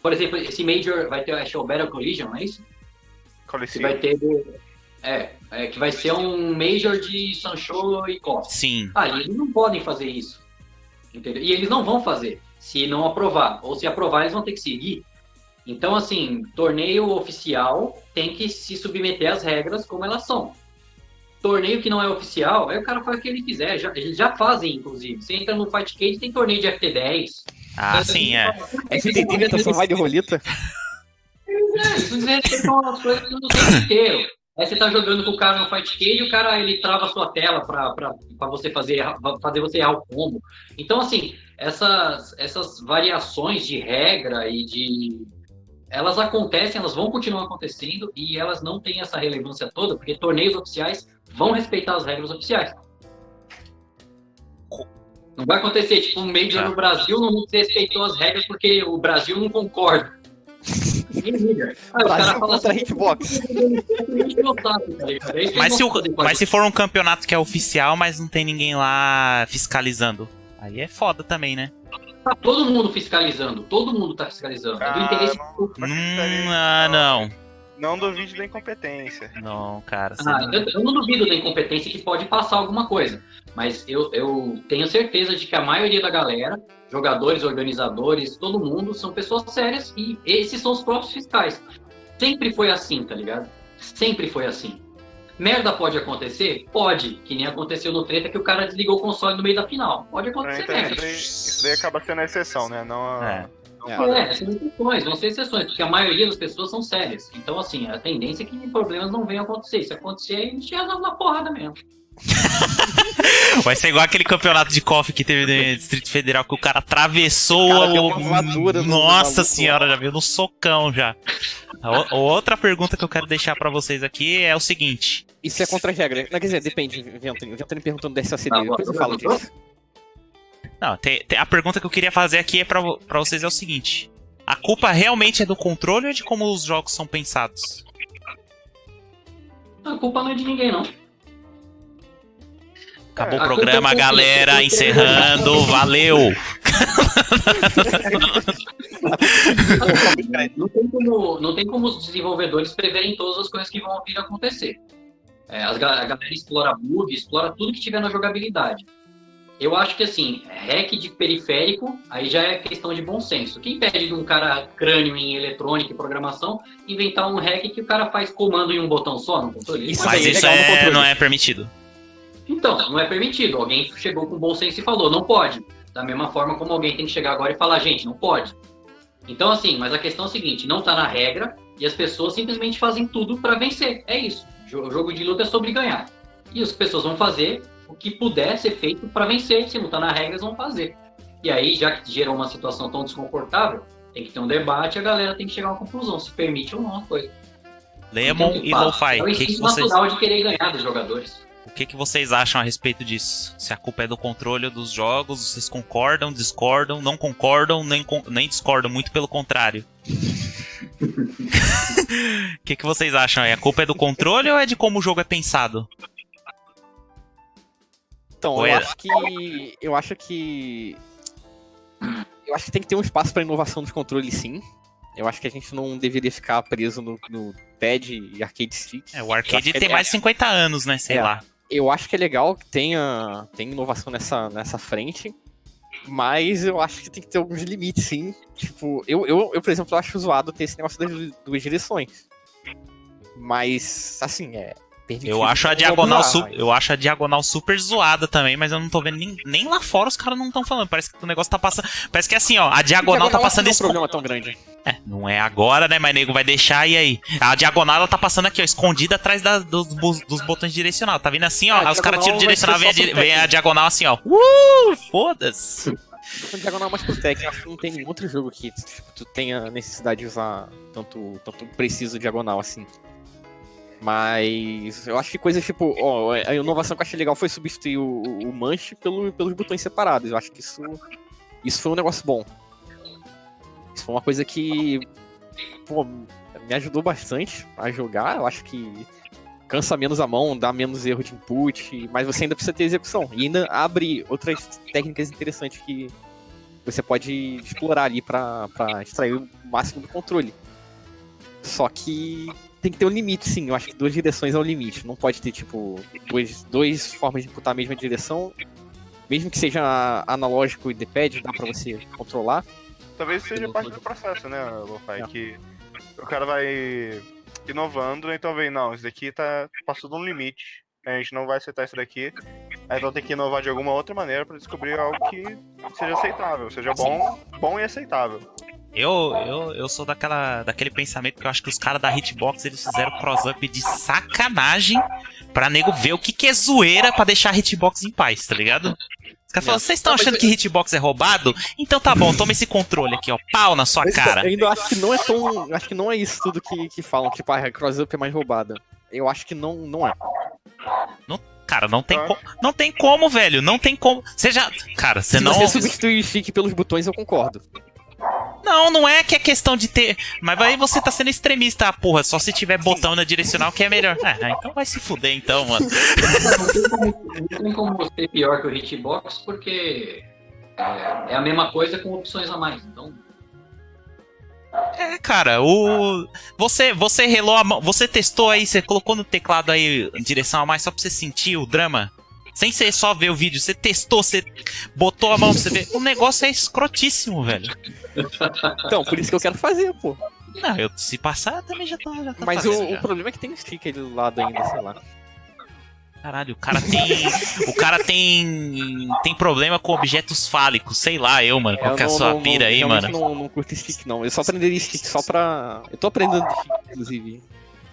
por exemplo, esse Major vai ter, acho que é o Battle Collision, não é isso? Collision. Que vai ter... que vai ser um Major de Sancho e Costa. Sim. Eles não podem fazer isso. Entendeu? E eles não vão fazer, se não aprovar. Ou se aprovar, eles vão ter que seguir. Então, assim, torneio oficial tem que se submeter às regras como elas são. Torneio que não é oficial, aí o cara faz o que ele quiser. Eles já fazem, inclusive. Você entra no Fight Cage, tem torneio de FT10. Sim, é. FT30 só vai de roleta. Isso desrespeitam as coisas do tempo inteiro. Aí você tá jogando com o cara no Fight Cage e o cara ele trava a sua tela pra você fazer você errar o combo. Então, assim, essas variações de regra e elas acontecem, elas vão continuar acontecendo e elas não têm essa relevância toda, porque torneios oficiais vão respeitar as regras oficiais. Não vai acontecer, tipo, um Major no Brasil não respeitou as regras porque o Brasil não concorda. Brasil contra hitbox. Mas se for um campeonato que é oficial, mas não tem ninguém lá fiscalizando, aí é foda também, né? Tá todo mundo fiscalizando, todo mundo tá fiscalizando. É do interesse não. Não duvide da incompetência. Não, cara. Eu não duvido da incompetência que pode passar alguma coisa. Mas eu tenho certeza de que a maioria da galera, jogadores, organizadores, todo mundo, são pessoas sérias e esses são os próprios fiscais. Sempre foi assim, tá ligado? Sempre foi assim. Merda pode acontecer? Pode. Que nem aconteceu no treta que o cara desligou o console no meio da final. Pode acontecer então, merda. Isso daí acaba sendo a exceção, né? Não são exceções, vão ser exceções, porque a maioria das pessoas são sérias. Então, assim, a tendência é que problemas não venham a acontecer. Se acontecer, a gente resolve na porrada mesmo. Vai ser igual aquele campeonato de KOF que teve no Distrito Federal que o cara atravessou Nossa senhora, já veio no socão já. Outra pergunta que eu quero deixar pra vocês aqui é o seguinte. Isso é contra a regra. Não, quer dizer, depende, Ventani perguntando do SACD, depois eu falo disso. Não, a pergunta que eu queria fazer aqui pra vocês é o seguinte. A culpa realmente é do controle ou é de como os jogos são pensados? A culpa não é de ninguém, não. Acabou o programa, galera. Encerrando. Valeu! Não tem como os desenvolvedores preverem todas as coisas que vão vir a acontecer. A galera explora bug, explora tudo que tiver na jogabilidade. Eu acho que, assim, hack de periférico, aí já é questão de bom senso. Quem pede de um cara crânio em eletrônica e programação inventar um hack que o cara faz comando em um botão só no controle? Mas isso não é permitido. Então, não é permitido. Alguém chegou com bom senso e falou, não pode. Da mesma forma como alguém tem que chegar agora e falar, gente, não pode. Então, assim, mas a questão é a seguinte, não tá na regra e as pessoas simplesmente fazem tudo pra vencer. É isso. O jogo de luta é sobre ganhar. E as pessoas vão fazer o que puder ser feito pra vencer. Se não tá na regra, eles vão fazer. E aí, já que gerou uma situação tão desconfortável, tem que ter um debate e a galera tem que chegar a uma conclusão, se permite ou não a coisa. Lemon e Lo-Fi, é o instinto natural de querer ganhar dos jogadores. O que vocês acham a respeito disso? Se a culpa é do controle dos jogos, vocês concordam, discordam, não concordam, nem discordam, muito pelo contrário? O que vocês acham aí? A culpa é do controle ou é de como o jogo é pensado? Então, eu acho que tem que ter um espaço para inovação dos controles, sim. Eu acho que a gente não deveria ficar preso no pad e arcade stick. O arcade tem mais de 50 anos, né? Sei lá. Eu acho que é legal que tenha inovação nessa frente, mas eu acho que tem que ter alguns limites, sim. Tipo, eu por exemplo, acho zoado ter esse negócio das duas direções. Mas, assim, eu acho a diagonal super zoada também, mas eu não tô vendo nem lá fora os caras não estão falando. Parece que o negócio tá passando. Parece que assim, ó, a diagonal tá passando esse problema tão grande. Não é agora, né? Mas nego vai deixar e aí. A diagonal ela tá passando aqui, ó, escondida atrás dos botões direcional. Tá vindo assim, ó. Os caras tiram o direcional, vem a diagonal assim, ó. Foda-se. A diagonal mais pro técnico, acho que não tem nenhum outro jogo que tu tenha necessidade de usar tanto preciso diagonal assim. Mas eu acho que coisas tipo, a inovação que eu achei legal foi substituir o manche pelos botões separados. Eu acho que isso foi um negócio bom. Isso foi uma coisa que, pô, me ajudou bastante a jogar. Eu acho que cansa menos a mão, dá menos erro de input, mas você ainda precisa ter execução. E ainda abre outras técnicas interessantes que você pode explorar ali pra extrair o máximo do controle. Só que tem que ter um limite, sim. Eu acho que 2 direções é o limite. Não pode ter, tipo, duas formas de imputar a mesma direção. Mesmo que seja analógico e D-pad, dá pra você controlar. Talvez seja parte do processo, né, Lo-Fi? Que o cara vai inovando, então vem, não, isso daqui passou de um limite. A gente não vai aceitar isso daqui. Aí então tem que inovar de alguma outra maneira pra descobrir algo que seja aceitável, seja bom e aceitável. Eu sou daquele pensamento que eu acho que os caras da Hitbox, eles fizeram cross-up de sacanagem pra nego ver o que é zoeira pra deixar a Hitbox em paz, tá ligado? Os caras falam, vocês estão achando que Hitbox é roubado? Então tá bom, toma esse controle aqui, ó, pau na sua cara. Eu ainda acho que não é tão... Acho que não é isso tudo que falam, tipo, a cross-up é mais roubada. Eu acho que não é. Cara, não tem como, velho, não tem como. Você já... Cara, você não... Se você substituir o stick pelos botões, eu concordo. Não é que é questão de ter... Mas aí você tá sendo extremista, porra, só se tiver botão na direcional que é melhor. Então vai se fuder então, mano. Não tem como ser pior que o Hitbox, porque é a mesma coisa com opções a mais, então... Cara, você relou a mão, você testou aí, você colocou no teclado aí direção a mais só pra você sentir o drama? Sem ser só ver o vídeo, você testou, você botou a mão pra você ver. O negócio é escrotíssimo, velho. Então, por isso que eu quero fazer, pô. Não, se passar também já tá Mas fazendo, o problema é que tem um stick aí do lado ainda, sei lá. Caralho, o cara tem problema com objetos fálicos, sei lá, mano. Qual que é a sua pira aí, mano? Eu não curto stick, não. Eu só aprenderia stick só pra... Eu tô aprendendo stick, inclusive.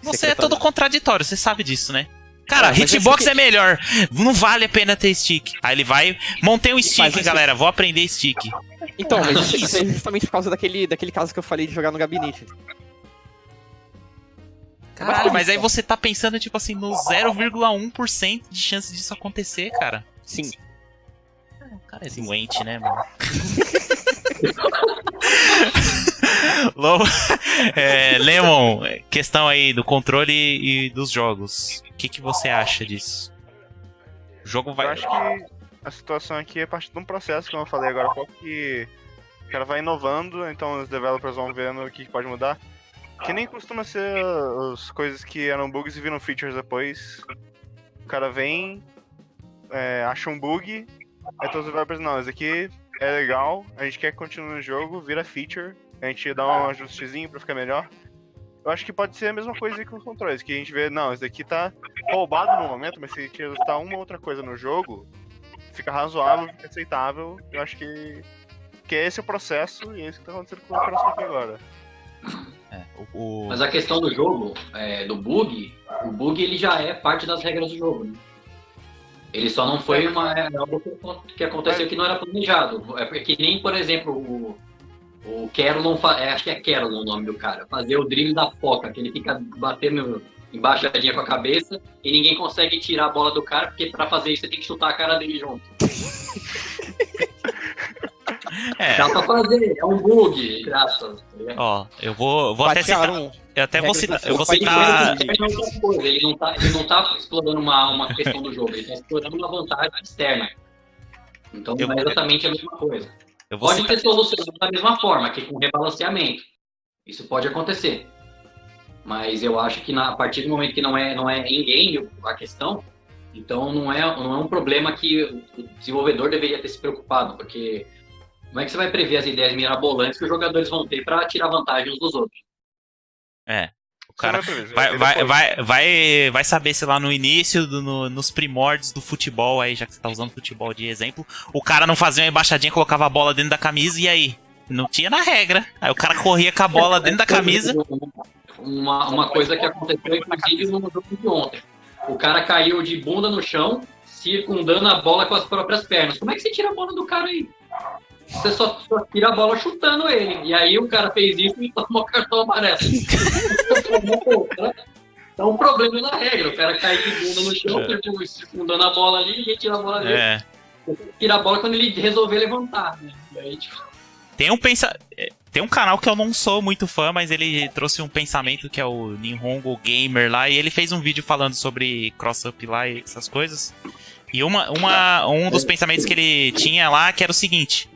Você é todo contraditório, você sabe disso, né? Cara, Hitbox é melhor, não vale a pena ter stick. Aí ele vai, montei um stick, galera, vou aprender stick. Então, mas isso é justamente por causa daquele caso que eu falei de jogar no gabinete. Caralho, mas aí você tá pensando, tipo assim, no 0,1% de chance disso acontecer, cara. Sim. O cara é doente, né, mano? Lemon, questão aí do controle e dos jogos. O que você acha disso? O jogo vai... Eu acho que a situação aqui é parte de um processo, como eu falei agora há pouco, que o cara vai inovando, então os developers vão vendo o que pode mudar. Que nem costuma ser as coisas que eram bugs e viram features depois. O cara vem, acha um bug, aí todos os developers, não, isso aqui é legal, a gente quer que continue no jogo, vira feature, a gente dá um ajustezinho pra ficar melhor. Eu acho que pode ser a mesma coisa com os controles, que a gente vê, não, isso daqui tá roubado no momento, mas se a gente ajustar uma outra coisa no jogo, fica razoável, fica aceitável. Eu acho que esse é o processo e é isso que tá acontecendo com o Crossfit agora. Mas a questão do jogo, do bug, o bug ele já é parte das regras do jogo, né? Ele só não foi algo que aconteceu que não era planejado. É porque nem, por exemplo, o Carolon, acho que é Carolon o nome do cara, fazer o drible da foca, que ele fica batendo embaixadinha com a cabeça e ninguém consegue tirar a bola do cara, porque pra fazer isso você tem que chutar a cara dele junto. Dá pra fazer, é um bug, graças. Ó, eu vou até citar. Eu vou citar. Ele não tá explorando uma questão do jogo, ele tá explorando uma vantagem externa. Então não é exatamente a mesma coisa. Pode ter solucionado da mesma forma, que com rebalanceamento. Isso pode acontecer. Mas eu acho que a partir do momento que não é in-game a questão, então não é um problema que o desenvolvedor deveria ter se preocupado, porque como é que você vai prever as ideias mirabolantes que os jogadores vão ter para tirar vantagem uns dos outros? O cara vai saber, sei lá, no início, nos primórdios do futebol, aí já que você tá usando futebol de exemplo, o cara não fazia uma embaixadinha, colocava a bola dentro da camisa e aí? Não tinha na regra. Aí o cara corria com a bola dentro da camisa. Uma coisa que aconteceu, inclusive, no jogo de ontem. O cara caiu de bunda no chão, circundando a bola com as próprias pernas. Como é que você tira a bola do cara aí? Você só tira a bola chutando ele. E aí o cara fez isso e tomou cartão amarelo. Então o problema é na regra, o cara cai de bunda no chão, tipo, secundando a bola ali, ninguém tira a bola dele. Tira a bola quando ele resolver levantar, né? E aí, tipo... Tem um canal que eu não sou muito fã, mas ele trouxe um pensamento que é o Nihongo Gamer lá, e ele fez um vídeo falando sobre cross-up lá e essas coisas. E um dos pensamentos que ele tinha lá, que era o seguinte: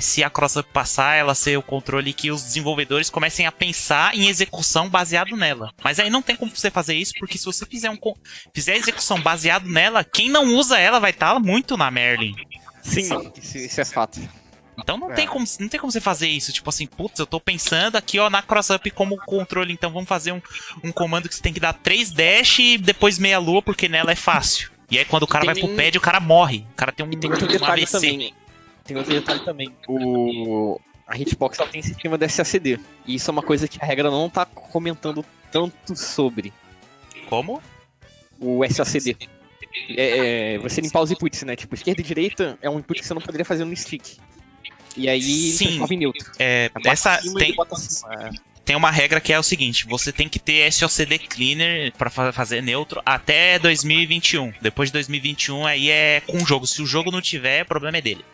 se a cross-up passar, ela ser o controle que os desenvolvedores comecem a pensar em execução baseado nela. Mas aí não tem como você fazer isso, porque se você fizer execução baseado nela, quem não usa ela vai estar muito na Merlin. Sim, isso é fato. Então não tem como você fazer isso. Tipo assim, putz, eu tô pensando aqui, ó, na cross-up como controle. Então vamos fazer um comando que você tem que dar 3 dash e depois meia lua, porque nela é fácil. E aí quando o cara vai pro pad, o cara morre. O cara tem outro detalhe também. Tem outro detalhe também. A Hitbox ela tem sistema de SACD. E isso é uma coisa que a regra não tá comentando tanto sobre. Como? O SACD. Você limpar os inputs, né? Tipo, esquerda e direita é um input que você não poderia fazer no stick. E aí transforma em neutro. Tem uma regra que é o seguinte: você tem que ter SOCD Cleaner pra fazer neutro até 2021. Depois de 2021 aí é com o jogo. Se o jogo não tiver, o problema é dele.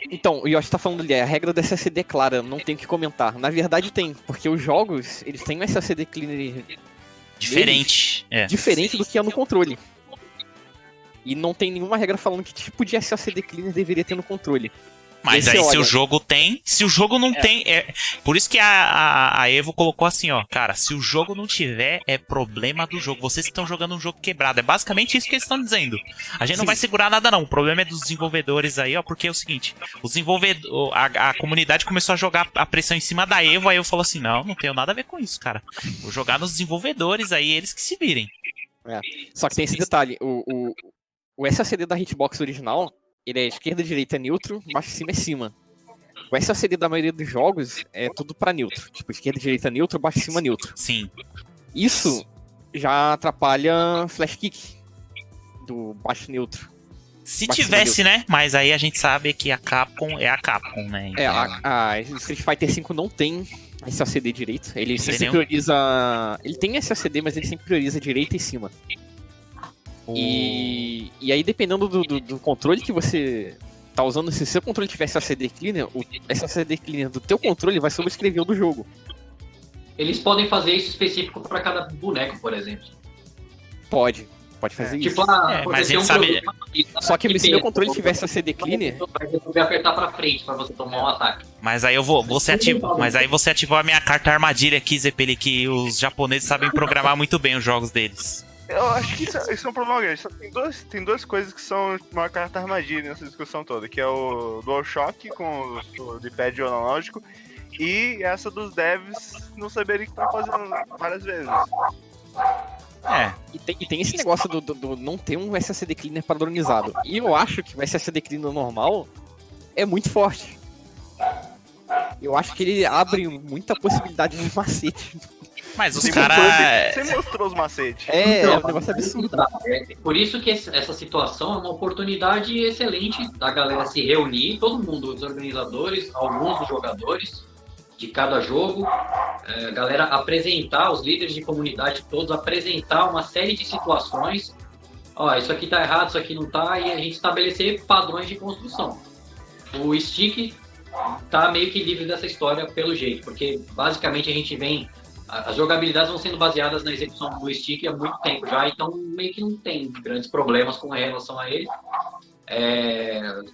Então, o Yoshi tá falando ali, a regra do SACD é clara, não tem o que comentar. Na verdade tem, porque os jogos, eles têm um SACD Cleaner diferente. Diferente do que é no controle. E não tem nenhuma regra falando que tipo de SACD Cleaner deveria ter no controle. Mas aí se o jogo tem, se o jogo não tem, por isso que a Evo colocou assim, ó, cara, se o jogo não tiver, é problema do jogo, vocês estão jogando um jogo quebrado, é basicamente isso que eles estão dizendo. A gente não vai segurar nada não, o problema é dos desenvolvedores aí, ó, porque é o seguinte, a comunidade começou a jogar a pressão em cima da Evo, aí eu falo assim, não tenho nada a ver com isso, cara, vou jogar nos desenvolvedores aí, eles que se virem. Só que tem esse detalhe, o SACD da Hitbox original, ele é esquerda, direita, neutro, baixo, cima é cima. O SACD da maioria dos jogos é tudo pra neutro. Tipo, esquerda, direita, neutro, baixo, cima, neutro. Sim. Isso já atrapalha flash kick do baixo neutro. Se tivesse, né? Mas aí a gente sabe que a Capcom é a Capcom, né? Então... a Street Fighter V não tem SACD direito. Ele sempre prioriza... Ele tem SACD, mas ele sempre prioriza direita e cima. E aí, dependendo do controle que você tá usando, se o seu controle tiver SACD Cleaner, o SACD Cleaner do teu controle vai sobrescrever o do jogo. Eles podem fazer isso específico para cada boneco, por exemplo. Pode fazer isso. Tipo, mas a gente sabe... Só que se meu controle tiver SACD Cleaner... Vai resolver apertar pra frente pra você tomar um ataque. Mas aí mas aí você ativou a minha carta armadilha aqui, Zepeli, que os japoneses sabem programar muito bem os jogos deles. Eu acho que isso é um problema grande. Tem duas coisas que são uma carta armadilha nessa discussão toda, que é o DualShock com o D-pad analógico e essa dos devs não saberem o que estão fazendo várias vezes. E tem esse negócio do não ter um SACD Cleaner padronizado. E eu acho que o SACD Cleaner normal é muito forte. Eu acho que ele abre muita possibilidade de macete. Mas os caras... Você mostrou os macetes. É um negócio absurdo. Por isso que essa situação é uma oportunidade excelente da galera se reunir, todo mundo, os organizadores, alguns dos jogadores de cada jogo, galera apresentar, os líderes de comunidade todos, apresentar uma série de situações. Ó, isso aqui tá errado, isso aqui não tá, e a gente estabelecer padrões de construção. O Stick tá meio que livre dessa história pelo jeito, porque basicamente a gente vem... As jogabilidades vão sendo baseadas na execução do stick há muito tempo já, então meio que não tem grandes problemas com relação a ele.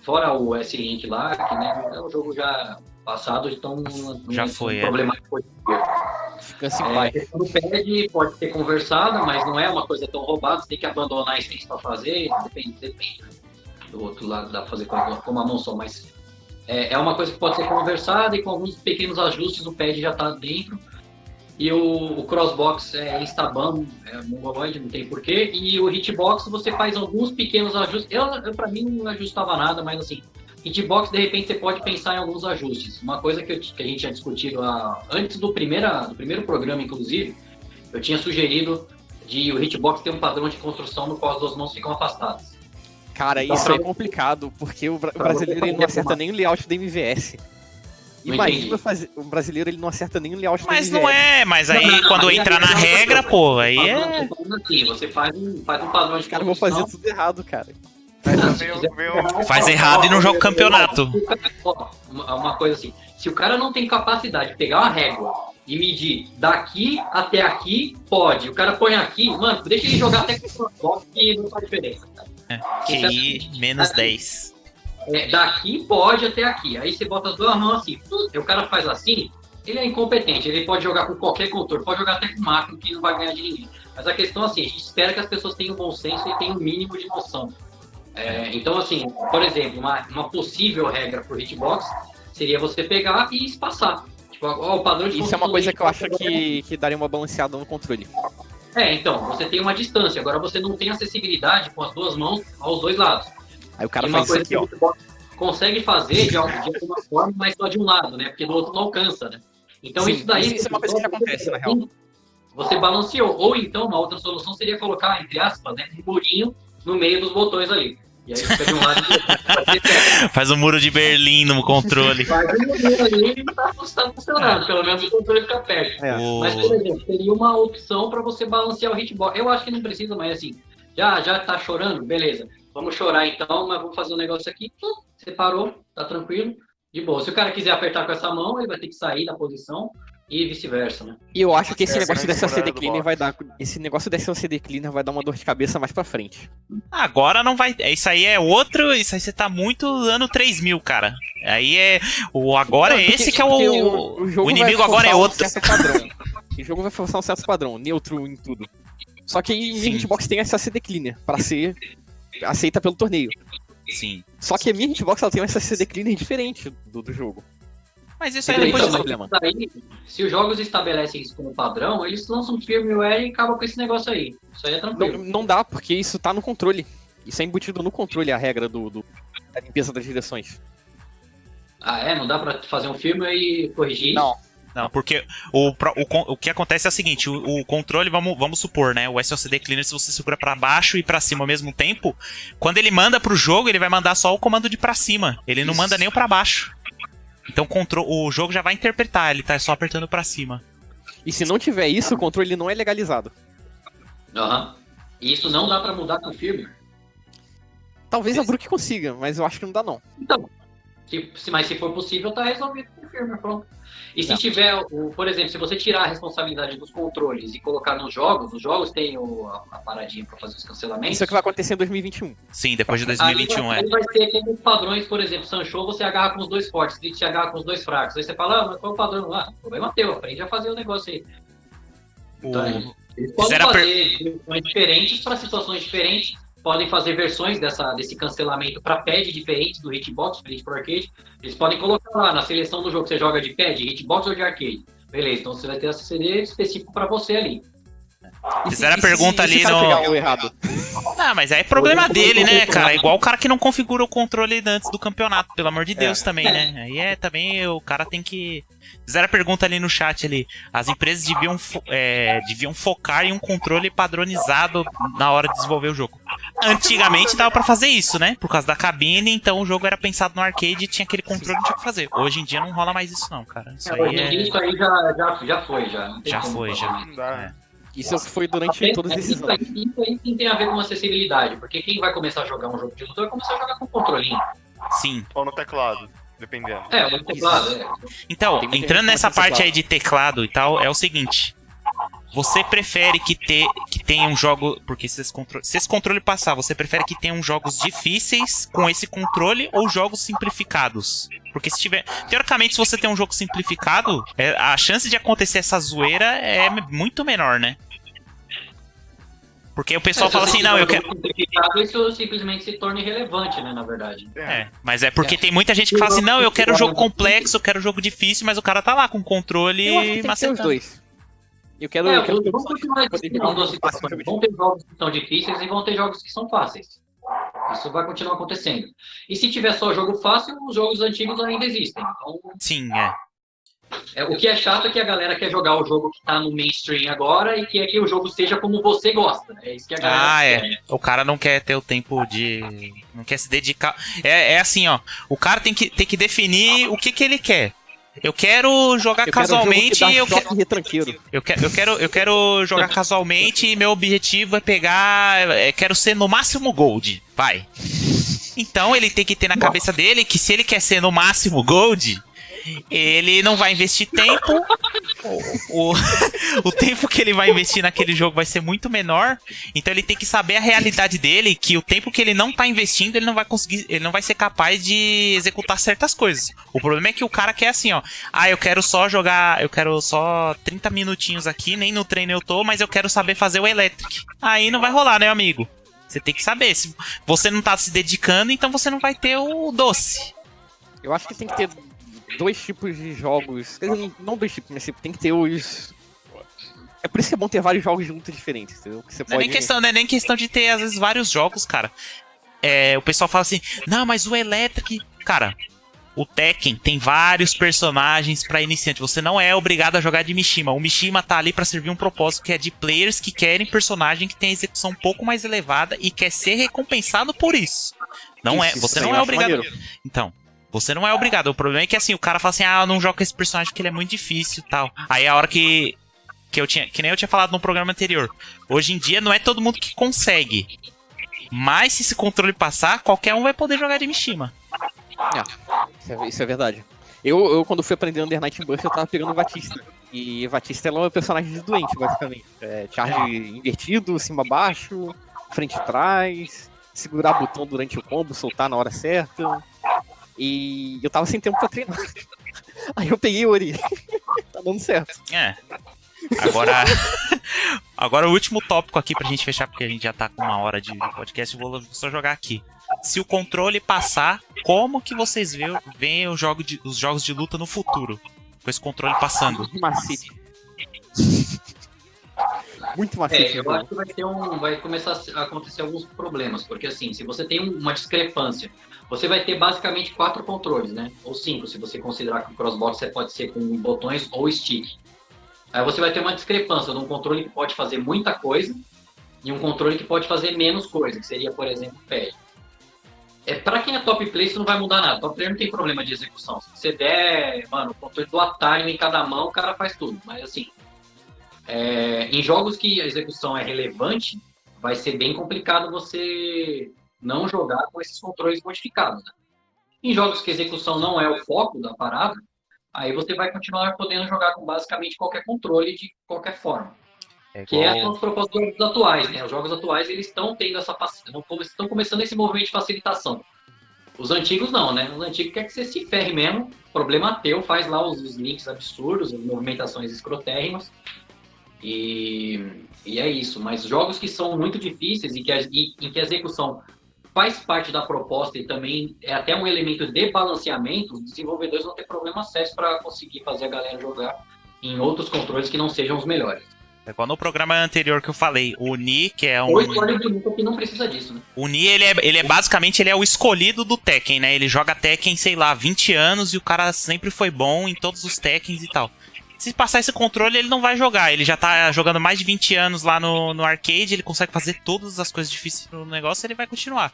Fora o S-Link lá, que né, é um jogo já passado, então já foi, problemático hoje em dia. Fica simpático. O pad pode ter conversado, mas não é uma coisa tão roubada, você tem que abandonar isso para fazer, depende do outro lado, dá pra fazer com uma mão só, mas é uma coisa que pode ser conversada e com alguns pequenos ajustes o pad já está dentro. E o Crossbox é Instaban, é mongoloide, não tem porquê. E o Hitbox você faz alguns pequenos ajustes. Eu pra mim não ajustava nada, mas assim, Hitbox de repente você pode pensar em alguns ajustes. Uma coisa que a gente tinha discutido antes do primeiro programa, inclusive, eu tinha sugerido de o Hitbox ter um padrão de construção no qual as duas mãos ficam afastadas. Cara, isso é complicado, porque o brasileiro não acerta nem o layout do MVS. Não Imagina entendi. o brasileiro, ele não acerta nem o layout do Mas MVS. não é, mas aí quando entrar na regra, pô, aí é. Assim, você faz um padrão de Os caras vão fazer tudo errado, cara. Mas Não, veio Faz errado e não joga o campeonato. Ó, uma coisa assim, se o cara não tem capacidade de pegar uma régua e medir daqui até aqui, pode. O cara põe aqui, mano, deixa ele jogar até com o bloco que não faz diferença. Cara. QI menos 10. Daqui pode até aqui. Aí você bota as duas mãos assim. E o cara faz assim, ele é incompetente. Ele pode jogar com qualquer controle, pode jogar até com macro, que não vai ganhar de ninguém. Mas a questão é assim, a gente espera que as pessoas tenham bom senso e tenham o mínimo de noção. Então, assim, por exemplo, uma possível regra pro hitbox seria você pegar e espaçar. Tipo, o padrão de Isso é uma coisa que eu acho que que daria uma balanceada no controle. então, você tem uma distância, agora você não tem acessibilidade com as duas mãos aos dois lados. Aí o cara E uma faz isso coisa aqui, ó. que o hitbox consegue fazer de alguma forma, mas só de um lado, né? Porque do outro não alcança, né? Então Sim, isso daí... isso é uma coisa que já acontece, na real. Você balanceou. Ou então, uma outra solução seria colocar, entre aspas, né, um murinho no meio dos botões ali. E aí fica de um lado e do outro. Faz um muro de Berlim no controle. Faz um murinho ali e tá funcionando. Pelo menos o controle fica perto. É. Mas, por exemplo, teria uma opção para você balancear o hitbox. Eu acho que não precisa, mas assim, já tá chorando? Beleza. Vamos chorar então, mas vamos fazer um negócio aqui. Separou, tá tranquilo, de boa. Se o cara quiser apertar com essa mão, ele vai ter que sair da posição e vice-versa, né? E eu acho que esse É, negócio grande dessa CD horário do Cleaner bloco. vai dar. Esse negócio dessa CD Cleaner vai dar uma dor de cabeça mais pra frente. Agora não vai. Isso aí é outro. Isso aí você tá muito ano 3000, cara. Aí é. O agora é Porque- esse que é porque o. jogo O inimigo vai agora é forçar outro. Um certo padrão. O jogo vai forçar um certo padrão, neutro em tudo. Só que em Sim. Hitbox tem essa CD Cleaner pra ser aceita pelo torneio. Sim. Só que a minha Hitbox ela tem essa CD Cleaner diferente do jogo. Mas isso aí Então, depois. isso é um problema. Aí, se os jogos estabelecem isso como padrão, eles lançam um firmware e acabam com esse negócio aí. Isso aí é tranquilo. Não dá, porque isso tá no controle. Isso é embutido no controle, a regra da limpeza das direções. Não dá pra fazer um firmware e corrigir Não. isso? Não, porque o que acontece é o seguinte, o controle, vamos supor, né, o SLCD Cleaner, se você segura pra baixo e pra cima ao mesmo tempo, quando ele manda pro jogo, ele vai mandar só o comando de pra cima, ele não manda nem o pra baixo. Então o jogo já vai interpretar, ele tá só apertando pra cima. E se não tiver isso, o controle não é legalizado. Aham. E isso não dá pra mudar com firmware. Talvez a Brook consiga, mas eu acho que não dá não. Então, mas se for possível, tá resolvido com firmware, pronto. E se Não. tiver, por exemplo, se você tirar a responsabilidade dos controles e colocar nos jogos, os jogos têm a paradinha pra fazer os cancelamentos. Isso é o que vai acontecer em 2021. Sim, depois de 2021, aí vai ser aqueles padrões, por exemplo, Sancho, você agarra com os dois fortes, Street você agarra com os dois fracos. Aí você fala, mas qual é o padrão lá? Problema teu, aprende a fazer o negócio aí. Então, eles podem Fizeram a fazer versões diferentes para situações diferentes, podem fazer versões desse cancelamento para pad diferentes do Hitbox, frente pro arcade. Eles podem colocar lá na seleção do jogo que você joga de pad, Hitbox ou de arcade. Beleza, então você vai ter esse CD específico para você ali. Fizeram a pergunta ali no... Pegar o errado. Ah, mas aí é problema dele, né, cara? Igual o cara que não configura o controle antes do campeonato, pelo amor de Deus, também, né? Aí também o cara tem que... Fizeram a pergunta ali no chat ali. As empresas deviam focar em um controle padronizado na hora de desenvolver o jogo. Antigamente dava pra fazer isso, né? Por causa da cabine, então o jogo era pensado no arcade e tinha aquele controle que tinha que fazer. Hoje em dia não rola mais isso não, cara. Isso Hoje aí em dia é... isso aí já foi, já. Não tem Já como foi, fazer. já. Não dá. Isso foi durante todos esses Isso aí anos. tem a ver com acessibilidade, porque quem vai começar a jogar um jogo de luta vai começar a jogar com controlinho. Sim. Ou no teclado, dependendo. O teclado, Então, Tem muita entrando gente nessa que gosta de parte aí de teclado e tal, é o seguinte. Você prefere que tenha um jogo... Porque se esse controle passar, você prefere que tenham jogos difíceis com esse controle ou jogos simplificados? Porque se tiver... Teoricamente, se você tem um jogo simplificado, a chance de acontecer essa zoeira é muito menor, né? Porque o pessoal fala assim, não, eu quero... Isso simplesmente se torna irrelevante, né, na verdade. Mas é porque tem muita gente que fala assim, não, eu quero jogo complexo, eu quero jogo difícil, mas o cara tá lá com o controle Eu acho que tem que ter os macetando. dois. Eu quero Vamos continuar existindo duas situações. Vão ter jogos que são difíceis e vão ter jogos que são fáceis. Isso vai continuar acontecendo. E se tiver só jogo fácil, os jogos antigos ainda existem. Então, Sim, o que é chato é que a galera quer jogar o jogo que tá no mainstream agora e quer que o jogo seja como você gosta. É isso que a galera quer. O cara não quer ter o tempo de... Não quer se dedicar... É assim, ó. O cara tem que definir o que ele quer. Eu quero jogar casualmente. Eu quero retranqueiro. Eu quero jogar casualmente e meu objetivo é pegar. Quero ser no máximo Gold. Vai. Então ele tem que ter na cabeça dele que se ele quer ser no máximo Gold, ele não vai investir tempo. O tempo que ele vai investir naquele jogo vai ser muito menor. Então ele tem que saber a realidade dele, que o tempo que ele não tá investindo, ele não vai conseguir, ele não vai ser capaz de executar certas coisas. O problema é que o cara quer assim, ó. Eu quero só jogar, eu quero só 30 minutinhos aqui, nem no treino eu tô, mas eu quero saber fazer o Electric. Aí não vai rolar, né, amigo? Você tem que saber. Se você não tá se dedicando, então você não vai ter o doce. Eu acho que tem que ter 2 tipos de jogos. Quer dizer, não 2 tipos, mas tem que ter os. É por isso que é bom ter vários jogos de luta diferentes, entendeu? Que você não é nem questão de ter, às vezes, vários jogos, cara. O pessoal fala assim, não, mas o Electric. Cara, o Tekken tem vários personagens pra iniciante. Você não é obrigado a jogar de Mishima. O Mishima tá ali pra servir um propósito que é de players que querem personagem que tem execução um pouco mais elevada e quer ser recompensado por isso. Você não é obrigado. Maneiro. Então, você não é obrigado. O problema é que assim, o cara fala assim, eu não jogo com esse personagem porque ele é muito difícil e tal. Aí a hora que nem eu tinha falado no programa anterior. Hoje em dia não é todo mundo que consegue. Mas se esse controle passar, qualquer um vai poder jogar de Mishima. Isso é verdade. Eu quando fui aprender Under Night Buff, eu tava pegando o Batista. E Batista é um personagem de doente, basicamente. Charge invertido, cima-baixo, frente e trás, segurar botão durante o combo, soltar na hora certa. E eu tava sem tempo pra treinar. Aí eu peguei o Ori. Tá dando certo. Agora o último tópico aqui pra gente fechar, porque a gente já tá com 1 hora de podcast, eu vou só jogar aqui. Se o controle passar, como que vocês veem os jogos de luta no futuro? Com esse controle passando. Macete. Muito macete. Eu acho que vai começar a acontecer alguns problemas, porque assim, se você tem uma discrepância, você vai ter basicamente 4 controles, né? Ou 5, se você considerar que o crossbox você pode ser com botões ou stick. Aí você vai ter uma discrepância de um controle que pode fazer muita coisa e um controle que pode fazer menos coisa, que seria, por exemplo, o pad. Pra quem é top player, isso não vai mudar nada. Top player não tem problema de execução. Se você der, o controle do Atari em cada mão, o cara faz tudo. Mas assim, em jogos que a execução é relevante, vai ser bem complicado você não jogar com esses controles modificados, né? Em jogos que a execução não é o foco da parada, aí você vai continuar podendo jogar com basicamente qualquer controle de qualquer forma. Que são os propósitos dos jogos atuais, né? Os jogos atuais, eles estão tendo estão começando esse movimento de facilitação. Os antigos não, né? Os antigos quer que você se ferre mesmo, problema teu, faz lá os links absurdos, as movimentações escrotérrimas, e é isso. Mas jogos que são muito difíceis em que a execução faz parte da proposta e também é até um elemento de balanceamento, os desenvolvedores vão ter problemas sérios para conseguir fazer a galera jogar em outros controles que não sejam os melhores. Igual no programa anterior que eu falei, o Ni, que é Ou história bonita que não precisa disso, né? O Ni, ele é basicamente o escolhido do Tekken, né? Ele joga Tekken, sei lá, 20 anos e o cara sempre foi bom em todos os Tekkens e tal. Se passar esse controle, ele não vai jogar. Ele já tá jogando mais de 20 anos lá no arcade, ele consegue fazer todas as coisas difíceis no negócio, ele vai continuar.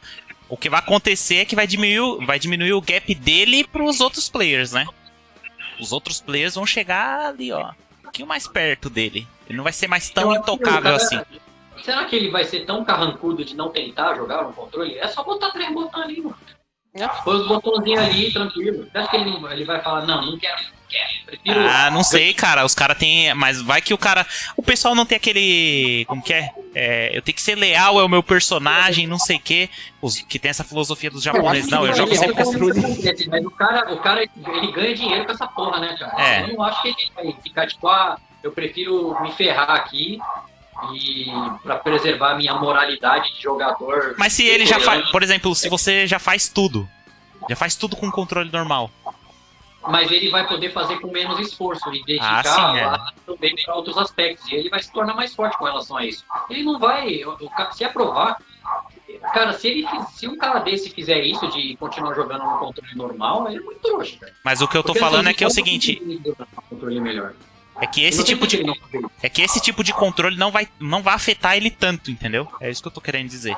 O que vai acontecer é que vai diminuir o gap dele pros outros players, né? Os outros players vão chegar ali, ó, um pouquinho mais perto dele. Ele não vai ser mais tão intocável assim. Será que ele vai ser tão carrancudo de não tentar jogar no controle? É só botar 3 botões ali, mano. Põe os botõezinhos ali, tranquilo. Você acha que ele vai falar, não quero, prefiro... Não sei, cara, os caras têm... Mas vai que o pessoal não tem aquele... Como que é? Eu tenho que ser leal ao meu personagem, não sei o quê. Que tem essa filosofia dos japoneses. Não, eu jogo sempre com... Mas o cara, ele ganha dinheiro com essa porra, né, cara? Eu não acho que ele vai ficar tipo, eu prefiro me ferrar aqui e pra preservar a minha moralidade de jogador. Mas se ele já faz, por exemplo, se você já faz tudo com um controle normal. Mas ele vai poder fazer com menos esforço e dedicar também para outros aspectos. E ele vai se tornar mais forte com relação a isso. Ele não vai, se aprovar, cara, se um cara desse fizer isso de continuar jogando no controle normal, ele é muito trouxa, cara. Mas o que eu tô falando é que é o seguinte. Controle melhor. É que esse tipo de controle não vai afetar ele tanto, entendeu? É isso que eu tô querendo dizer.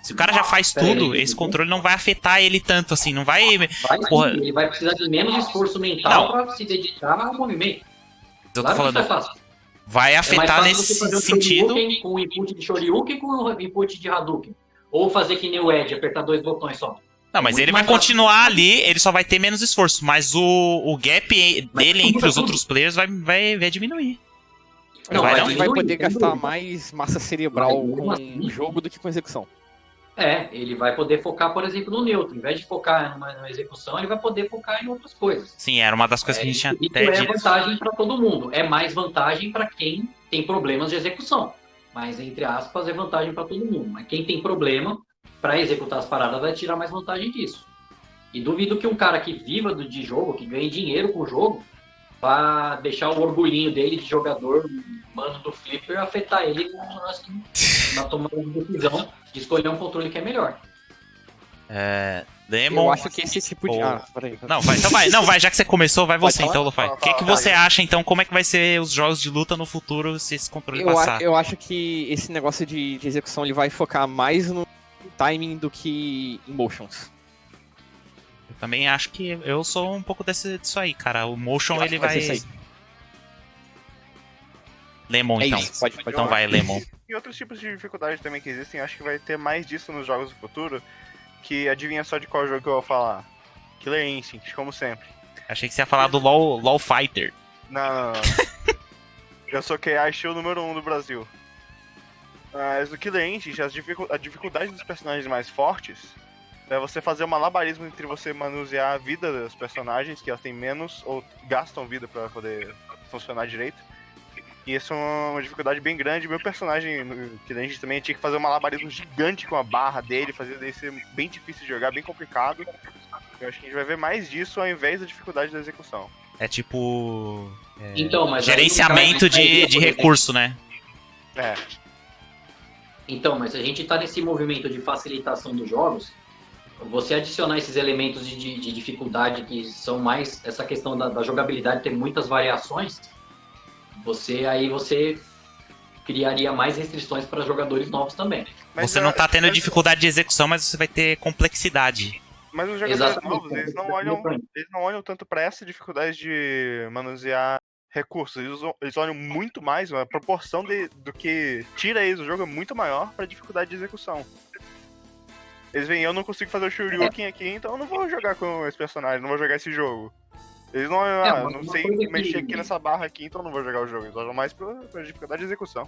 Se o cara já faz Pera aí, tudo, esse controle não vai afetar ele tanto assim, não vai... Vai sim, Porra. ele vai precisar de menos esforço mental para se dedicar ao movimento. Eu tô Claro que falando, isso é fácil. vai É mais afetar fácil você nesse fazer um sentido. Shoryuken com o input de Shoryuken com o input de Hadouken. Ou fazer que nem o Ed, apertar 2 botões só. Não, mas muito ele vai mais fácil. continuar ali, ele só vai ter menos esforço, mas o gap dele tudo entre vai os tudo. outros players vai diminuir. Não, vai a não? gente vai diminuir, poder sem gastar dúvida. mais massa cerebral Mas, com assim, jogo do que com execução. Ele vai poder focar, por exemplo, no neutro. Em vez de focar numa execução, ele vai poder focar em outras coisas. Sim, era uma das coisas que a gente tinha Isso até é dito. vantagem para todo mundo. É mais vantagem para quem tem problemas de execução. Mas, entre aspas, é vantagem para todo mundo. Mas quem tem problema para executar as paradas vai tirar mais vantagem disso. E duvido que um cara que viva de jogo, que ganhe dinheiro com o jogo, vá deixar o orgulhinho dele de jogador, mano do flipper, afetar ele na tomada de decisão de escolher um controle que é melhor. Demon. Eu acho que esse tipo de... ou- Ah, peraí. Não, vai, então vai. Não, vai, já que você começou, vai você Pode então, Lufai. O que você acha, então, como é que vai ser os jogos de luta no futuro se esse controle passar? Eu acho que esse negócio de execução ele vai focar mais no timing do que em motions. Eu também acho que eu sou um pouco disso aí, cara. O motion, Eu acho ele que vai vai... ser isso Lemon, É então. isso, pode Então vai, Lemon. E outros tipos de dificuldade também que existem, acho que vai ter mais disso nos jogos do futuro. Que adivinha só de qual jogo que eu vou falar? Killer Instinct, como sempre. Achei que você ia falar do LoL Fighter. Não. Eu sou QA Shield número 1 do Brasil. Mas no Killer Instinct, a dificuldade dos personagens mais fortes é você fazer um malabarismo entre você manusear a vida dos personagens, que elas têm menos ou gastam vida pra poder funcionar direito. E isso é uma dificuldade bem grande. Meu personagem no Killer Instinct também tinha que fazer um malabarismo gigante com a barra dele, fazer dele ser bem difícil de jogar, bem complicado. Eu acho que a gente vai ver mais disso ao invés da dificuldade da execução. É tipo... Então, mas aí gerenciamento não vai- de recurso, né? É, Então, mas se a gente está nesse movimento de facilitação dos jogos, você adicionar esses elementos de dificuldade que são mais essa questão da jogabilidade ter muitas variações, você criaria mais restrições para jogadores novos também. mas Você não tá tendo dificuldade de execução, mas você vai ter complexidade. Mas os jogadores Exatamente. novos, eles não olham tanto pra essa dificuldade de manusear recursos. Eles olham muito mais, a proporção do que tira eles do jogo é muito maior pra dificuldade de execução. Eles veem, eu não consigo fazer o Shoryuken aqui, então eu não vou jogar com esse personagem, não vou jogar esse jogo. Eles não olham, mas não uma sei coisa que- mexer aqui nessa barra aqui, então eu não vou jogar o jogo. Eles olham mais pra dificuldade de execução.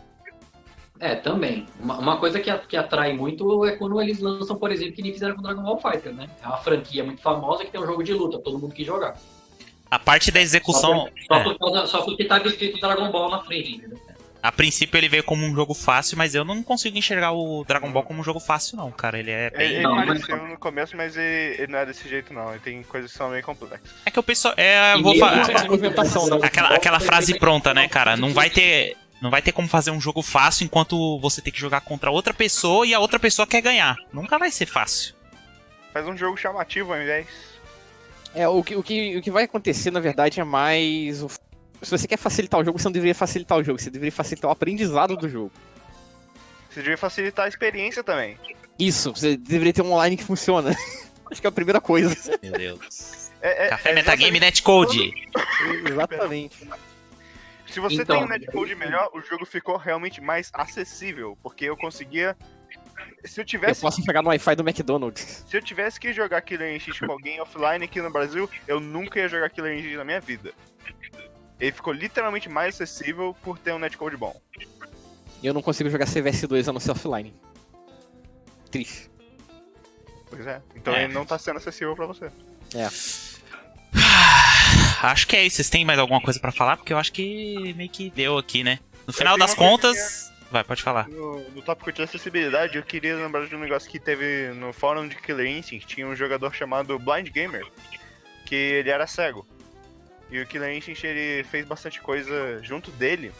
Também. Uma coisa que atrai muito é quando eles lançam, por exemplo, que nem fizeram com Dragon Ball Fighter, né? É uma franquia muito famosa que tem um jogo de luta, todo mundo quis jogar. A parte da execução... é. Só porque tava escrito Dragon Ball na frente, entendeu? A princípio ele veio como um jogo fácil, mas eu não consigo enxergar o Dragon Ball como um jogo fácil, não, cara. Ele é bem... Ele Não, mas- pareceu no começo, mas ele não é desse jeito não. Ele tem coisas que são meio complexas. É que o pessoal... E vou mesmo falar... com a movimentação, né? Aquela frase pronta, né, cara? Não vai ter como fazer um jogo fácil enquanto você tem que jogar contra outra pessoa e a outra pessoa quer ganhar. Nunca vai ser fácil. Faz um jogo chamativo ao invés. O que vai acontecer, na verdade, é mais... Se você quer facilitar o jogo, você não deveria facilitar o jogo, você deveria facilitar o aprendizado do jogo. Você devia facilitar a experiência também. Isso, você deveria ter um online que funciona. Acho que é a primeira coisa. Meu Deus. Exatamente. Café Metagame Netcode. Exatamente. Se você Então, tem um netcode melhor, o jogo ficou realmente mais acessível, porque eu conseguia... Se eu Eu tivesse, posso pegar no Wi-Fi do McDonald's. se eu tivesse que jogar Killer Instinct com alguém offline aqui no Brasil, eu nunca ia jogar Killer Instinct na minha vida. Ele ficou literalmente mais acessível por ter um netcode bom. E eu não consigo jogar CVS2 a não ser offline. Triste. Pois é. Então É. ele não tá sendo acessível pra você. É. Acho que é isso. Vocês têm mais alguma coisa pra falar? Porque eu acho que meio que deu aqui, né? No final tenho das uma contas... Vai, pode falar. No tópico de acessibilidade, eu queria lembrar de um negócio que teve no fórum de Killer Instinct. Tinha um jogador chamado Blind Gamer, que ele era cego. E o Killer Instinct ele fez bastante coisa junto dele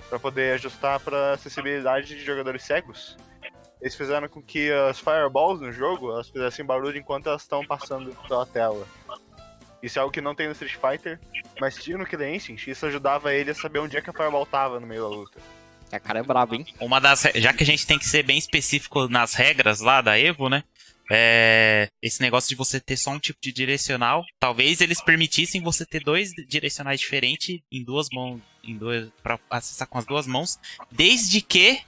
pra poder ajustar pra acessibilidade de jogadores cegos. Eles fizeram com que as fireballs no jogo elas fizessem barulho enquanto elas estão passando pela tela. Isso é algo que não tem no Street Fighter, mas tinha no Killer Instinct. Isso ajudava ele a saber onde é que a fireball tava no meio da luta. A cara é brabo, hein? Já que a gente tem que ser bem específico nas regras lá da Evo, né? Esse negócio de você ter só um tipo de direcional, talvez eles permitissem você ter 2 direcionais diferentes em 2 mãos, para acessar com as 2 mãos, desde que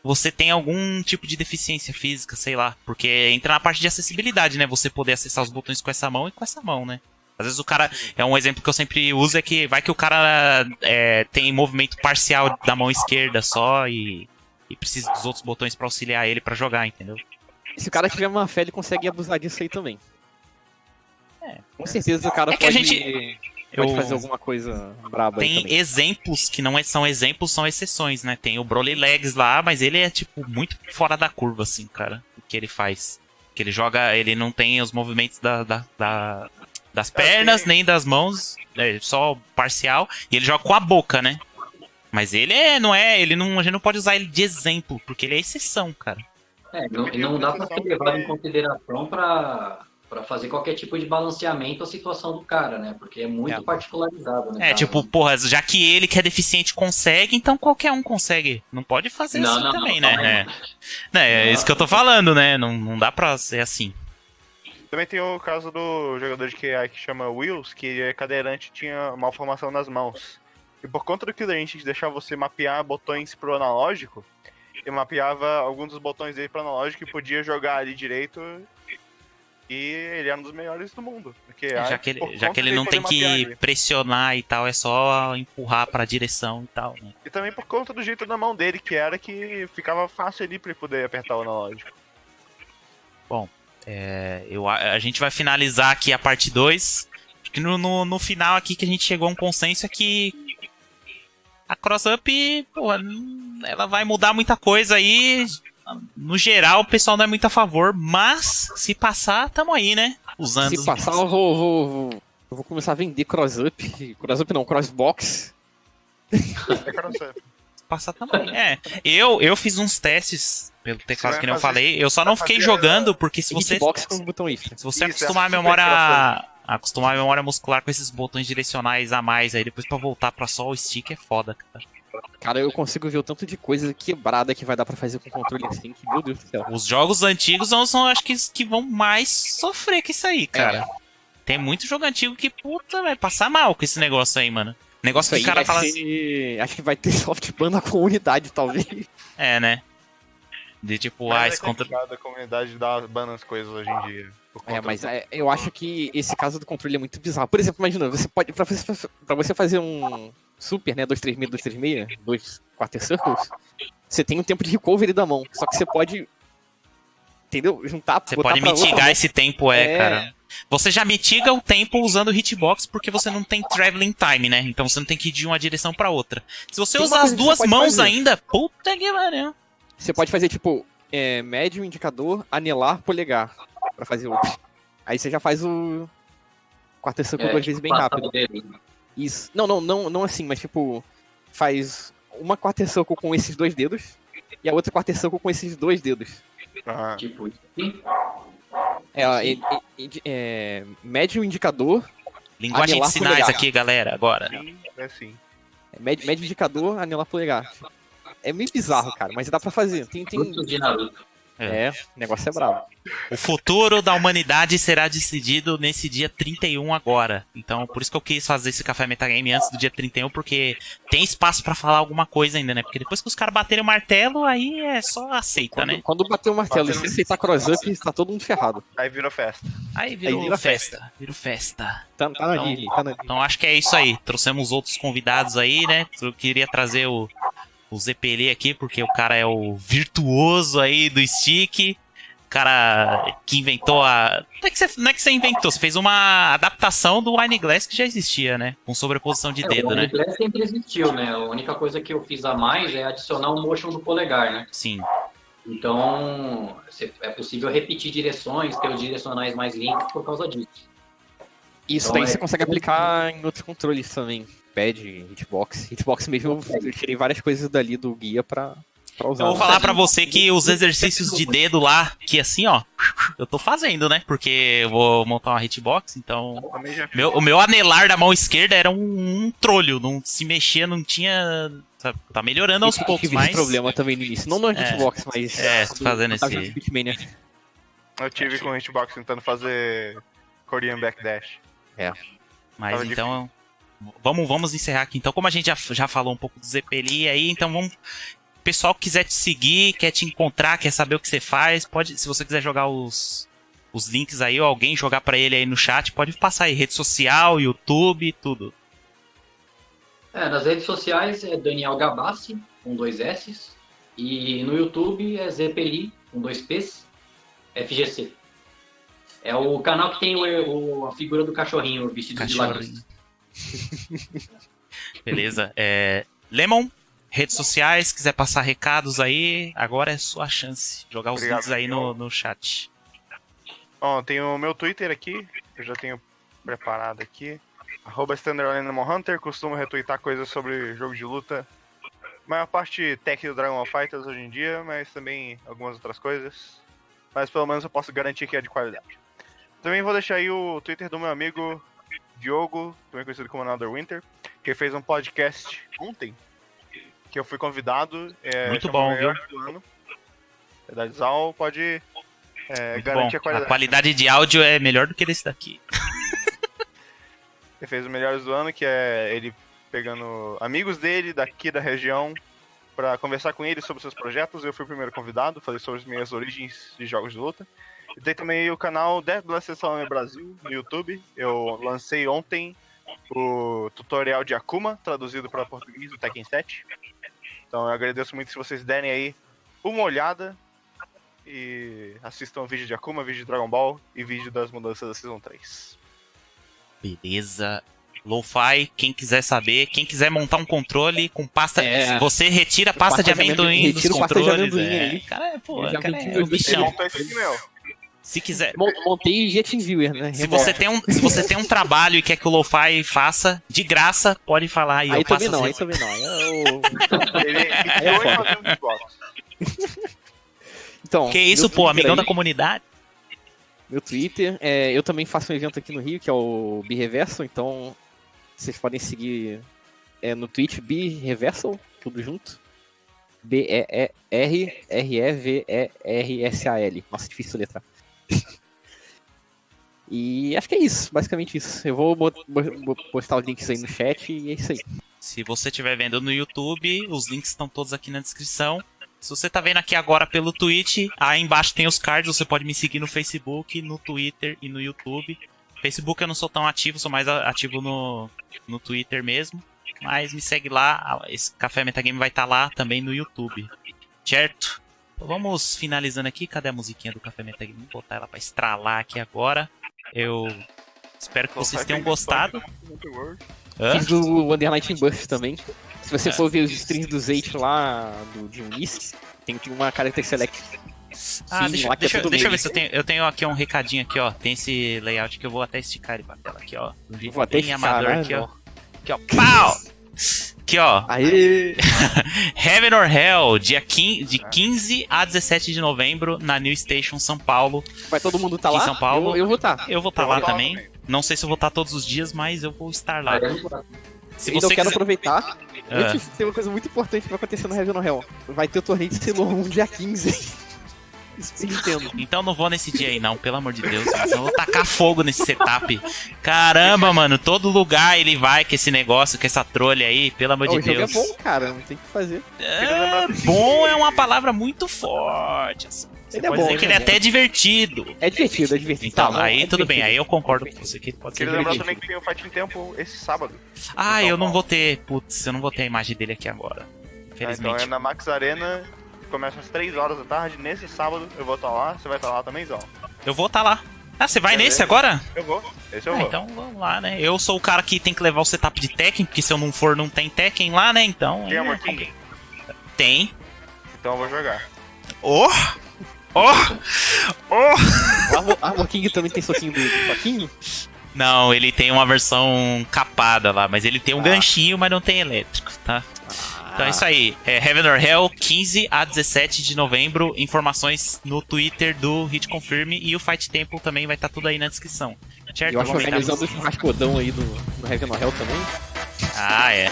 você tenha algum tipo de deficiência física, sei lá, porque entra na parte de acessibilidade, né? Você poder acessar os botões com essa mão e com essa mão, né? Às vezes o cara, um exemplo que eu sempre uso é que vai que o cara tem movimento parcial da mão esquerda só e precisa dos outros botões pra auxiliar ele pra jogar, entendeu? Se o cara tiver má fé, ele consegue abusar disso aí também. Com certeza o cara pode fazer alguma coisa braba aí também. Tem exemplos que não são exemplos, são exceções, né? Tem o Broly Legs lá, mas ele é, tipo, muito fora da curva, assim, cara. O que ele faz. Que ele joga, ele não tem os movimentos das pernas, nem das mãos, só parcial. E ele joga com a boca, né? Mas ele a gente não pode usar ele de exemplo, porque ele é exceção, cara. Não dá pra ser levado em consideração pra fazer qualquer tipo de balanceamento a situação do cara, né? Porque é muito particularizado, né? Tipo, porra, já que ele que é deficiente consegue, então qualquer um consegue. Não pode fazer assim também, né? É isso que eu tô falando, né? Não dá pra ser assim. Também tem o caso do jogador de QI que chama Wills, que é cadeirante e tinha malformação nas mãos. E por conta do Killer Instinct deixar você mapear botões pro analógico, ele mapeava alguns dos botões dele pro analógico e podia jogar ali direito. E ele era um dos melhores do mundo. Porque já que ele não tem que pressionar e tal, é só empurrar pra direção e tal, né? E também por conta do jeito da mão dele, que ficava fácil ali pra ele poder apertar o analógico. Bom, a gente vai finalizar aqui a parte 2. Porque no final aqui que a gente chegou a um consenso é que a Cross-Up, porra, ela vai mudar muita coisa aí. No geral, o pessoal não é muito a favor, mas se passar, tamo aí, né? Usando. Se passar, eu vou começar a vender Cross-Up. Cross-Up não, Crossbox. Cross-Up. Passar também. Eu fiz uns testes pelo teclado que nem eu falei. Eu só não fiquei jogando, porque se você. Com o botão IF. Se você acostumar a memória muscular com esses botões direcionais a mais aí, depois pra voltar pra só o stick é foda, cara. Cara, eu consigo ver o tanto de coisa quebrada que vai dar pra fazer com o controle assim, que, meu Deus do céu. Os jogos antigos são, acho que vão mais sofrer com isso aí, cara. Tem muito jogo antigo que, puta, vai passar mal com esse negócio aí, mano. Negócio que o cara fala assim. Acho que vai ter soft ban na comunidade, talvez. Né? De tipo, esse controle. A comunidade dá ban nas coisas hoje em dia. Mas eu acho que esse caso do controle é muito bizarro. Por exemplo, imagina, você pode. Pra você fazer um Super, né? 236, 236, 2 Quarter Circles, você tem um tempo de recovery da mão. Só que você pode. Entendeu? Juntar. Você pode mitigar esse tempo, cara. Você já mitiga o tempo usando o hitbox porque você não tem traveling time, né? Então você não tem que ir de uma direção pra outra. Se você usar as duas mãos ainda, puta que pariu. Você pode fazer tipo médio, indicador, anelar, polegar pra fazer o. Aí você já faz o Quarter Circle 2 vezes bem rápido. Isso. Não assim, mas tipo, faz uma Quarter Circle com esses 2 dedos e a outra Quarter Circle com esses 2 dedos. Tipo, médio, indicador. Linguagem de sinais polegar. Aqui, galera, agora. Sim. Médio, indicador, anelar, polegar. É meio bizarro, cara, mas dá pra fazer. Tem... o negócio é brabo. O futuro da humanidade será decidido nesse dia 31 agora. Então, por isso que eu quis fazer esse café metagame antes do dia 31, porque tem espaço pra falar alguma coisa ainda, né? Porque depois que os caras baterem o martelo, aí é só aceita, né? Quando bater o martelo e se aceitar cross-up, tá todo mundo ferrado. Aí virou festa. Aí virou festa. Virou festa. Tá na Disney. Então acho que é isso aí. Trouxemos outros convidados aí, né? Eu queria trazer o Zepeli aqui, porque o cara é o virtuoso aí do stick. O cara que inventou a... Não é que você inventou, você fez uma adaptação do Wine Glass que já existia, né? Com sobreposição de dedo, né? O Wine Glass sempre existiu, né? A única coisa que eu fiz a mais é adicionar o motion do polegar, né? Sim. Então, é possível repetir direções, ter os direcionais mais limpos por causa disso. Isso então, daí você consegue aplicar em outros controles também. Pad, hitbox. Hitbox mesmo, eu tirei várias coisas dali do guia pra usar. Eu vou falar pra você que os exercícios de dedo lá, que assim, ó, eu tô fazendo, né? Porque eu vou montar uma hitbox, então... O meu anelar da mão esquerda era um trolho, não se mexia, não tinha Tá melhorando aos Eu poucos, tive mas... esse problema também no início. Não no Hitbox, mas... fazendo tava esse... jogando Hitmania. Eu tive com o Hitbox tentando fazer Korean Backdash. Mas Tava então, vamos encerrar aqui. Então, como a gente já falou um pouco do Zepeli aí, então vamos... O pessoal que quiser te seguir, quer te encontrar, quer saber o que você faz, pode, se você quiser jogar os links aí, ou alguém jogar pra ele aí no chat, pode passar aí, rede social, YouTube, tudo. Nas redes sociais é Daniel Gabassi, com 2 S, e no YouTube é Zepeli, com 2 P's, FGC. É o canal que tem a figura do cachorrinho vestido de lagosta. Beleza. Lemon, redes sociais, quiser passar recados aí, agora é sua chance. Jogar os links aí no chat. Ó, tem o meu Twitter aqui, eu já tenho preparado aqui. @StanderAnimalHunter, costumo retweetar coisas sobre jogo de luta. Maior parte tech do Dragon Ball FighterZ hoje em dia, mas também algumas outras coisas. Mas pelo menos eu posso garantir que é de qualidade. Também vou deixar aí o Twitter do meu amigo Diogo, também conhecido como Another Winter, que fez um podcast ontem, que eu fui convidado. Muito bom, viu? Da Zal pode bom. garantir a qualidade. A qualidade de áudio é melhor do que desse daqui. Ele fez o Melhores do Ano, que é ele pegando amigos dele daqui da região pra conversar com ele sobre seus projetos. Eu fui o primeiro convidado, falei sobre as minhas origens de jogos de luta. E tem também o canal Death Blast Salame Brasil no YouTube. Eu lancei ontem o tutorial de Akuma, traduzido para português do Tekken 7. Então eu agradeço muito se vocês derem aí uma olhada e assistam vídeo de Akuma, vídeo de Dragon Ball e vídeo das mudanças da Season 3. Beleza. Lo-Fi, quem quiser saber, quem quiser montar um controle com pasta... Você retira a pasta de amendoim dos controles. Cara, é o bichão. Se quiser... Montei Jet Viewer, né? Se você tem um trabalho e quer que o Lo-Fi faça, de graça, pode falar aí. Aí também não. Ele vai fazer um Xbox. Então, que isso, pô, amigão da comunidade. Meu Twitter, eu também faço um evento aqui no Rio, que é o Bireversal, então vocês podem seguir no Twitch, Bireversal, tudo junto. BERREVERSAL. Nossa, difícil letrar. E acho que é isso, basicamente isso. Eu vou postar os links aí no chat e é isso aí. Se você estiver vendo no YouTube, os links estão todos aqui na descrição. Se você tá vendo aqui agora pelo Twitch, aí embaixo tem os cards, você pode me seguir no Facebook, no Twitter e no YouTube. Facebook eu não sou tão ativo, sou mais ativo no Twitter mesmo. Mas me segue lá, esse Café Metagame vai estar lá também no YouTube. Certo? Então vamos finalizando aqui, cadê a musiquinha do Café Metagame? Vou botar ela pra estralar aqui agora. Eu espero que vocês tenham gostado. Fiz o Under Night Burst também. Se você for ver os streams do Zeit lá, de Unisses, tem uma character select. Deixa eu ver se eu tenho aqui um recadinho aqui, ó. Tem esse layout que eu vou até esticar ele pra tela aqui, ó. Vou até esticar, amador aqui, ó. Aqui, ó. Pau! Aqui, ó. Aê! Heaven or Hell, de 15 a 17 de novembro, na New Station, São Paulo. Vai todo mundo tá lá? Em São Paulo. Eu vou estar. Eu vou estar lá também. Não sei se eu vou estar todos os dias, mas eu vou estar lá. Se você quero aproveitar. Antes, tem uma coisa muito importante que vai acontecer no Heaven or Hell. Vai ter o torneio de Sailor Moon dia 15. Então não vou nesse dia aí não, pelo amor de Deus. Senão eu vou tacar fogo nesse setup. Caramba, mano, todo lugar ele vai com esse negócio, com essa trolha aí, pelo amor de Deus. O jogo é bom, cara, não tem o que fazer. Bom é uma palavra muito forte. Assim. Você pode dizer que ele é até divertido. É divertido. Então, tá, aí tudo bem, aí eu concordo com você que pode ser Queria lembrar divertido. também que tem o Fight em Tempo esse sábado. Eu não vou ter, putz, eu não vou ter a imagem dele aqui agora. Infelizmente. Então é na Max Arena, começa às 3 horas da tarde, nesse sábado eu vou estar lá, você vai estar lá também, Zão? Eu vou estar lá. Você vai nesse agora? Eu vou, esse eu vou. Então vamos lá, né? Eu sou o cara que tem que levar o setup de Tekken, porque se eu não for, não tem Tekken lá, né? Então. Tem Amor King? Tem. Então eu vou jogar. O Armor King também tem soquinho do soquinho? Não, ele tem uma versão capada lá, mas ele tem um ganchinho, mas não tem elétrico, tá? Então é isso aí. Heaven or Hell, 15 a 17 de novembro. Informações no Twitter do Hit Confirm e o Fight Temple também vai estar tudo aí na descrição. Certo? Eu acho organizando o churrascodão aí no Heaven or Hell também. É.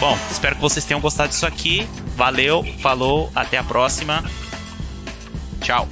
Bom, espero que vocês tenham gostado disso aqui. Valeu, falou, até a próxima. Tchau.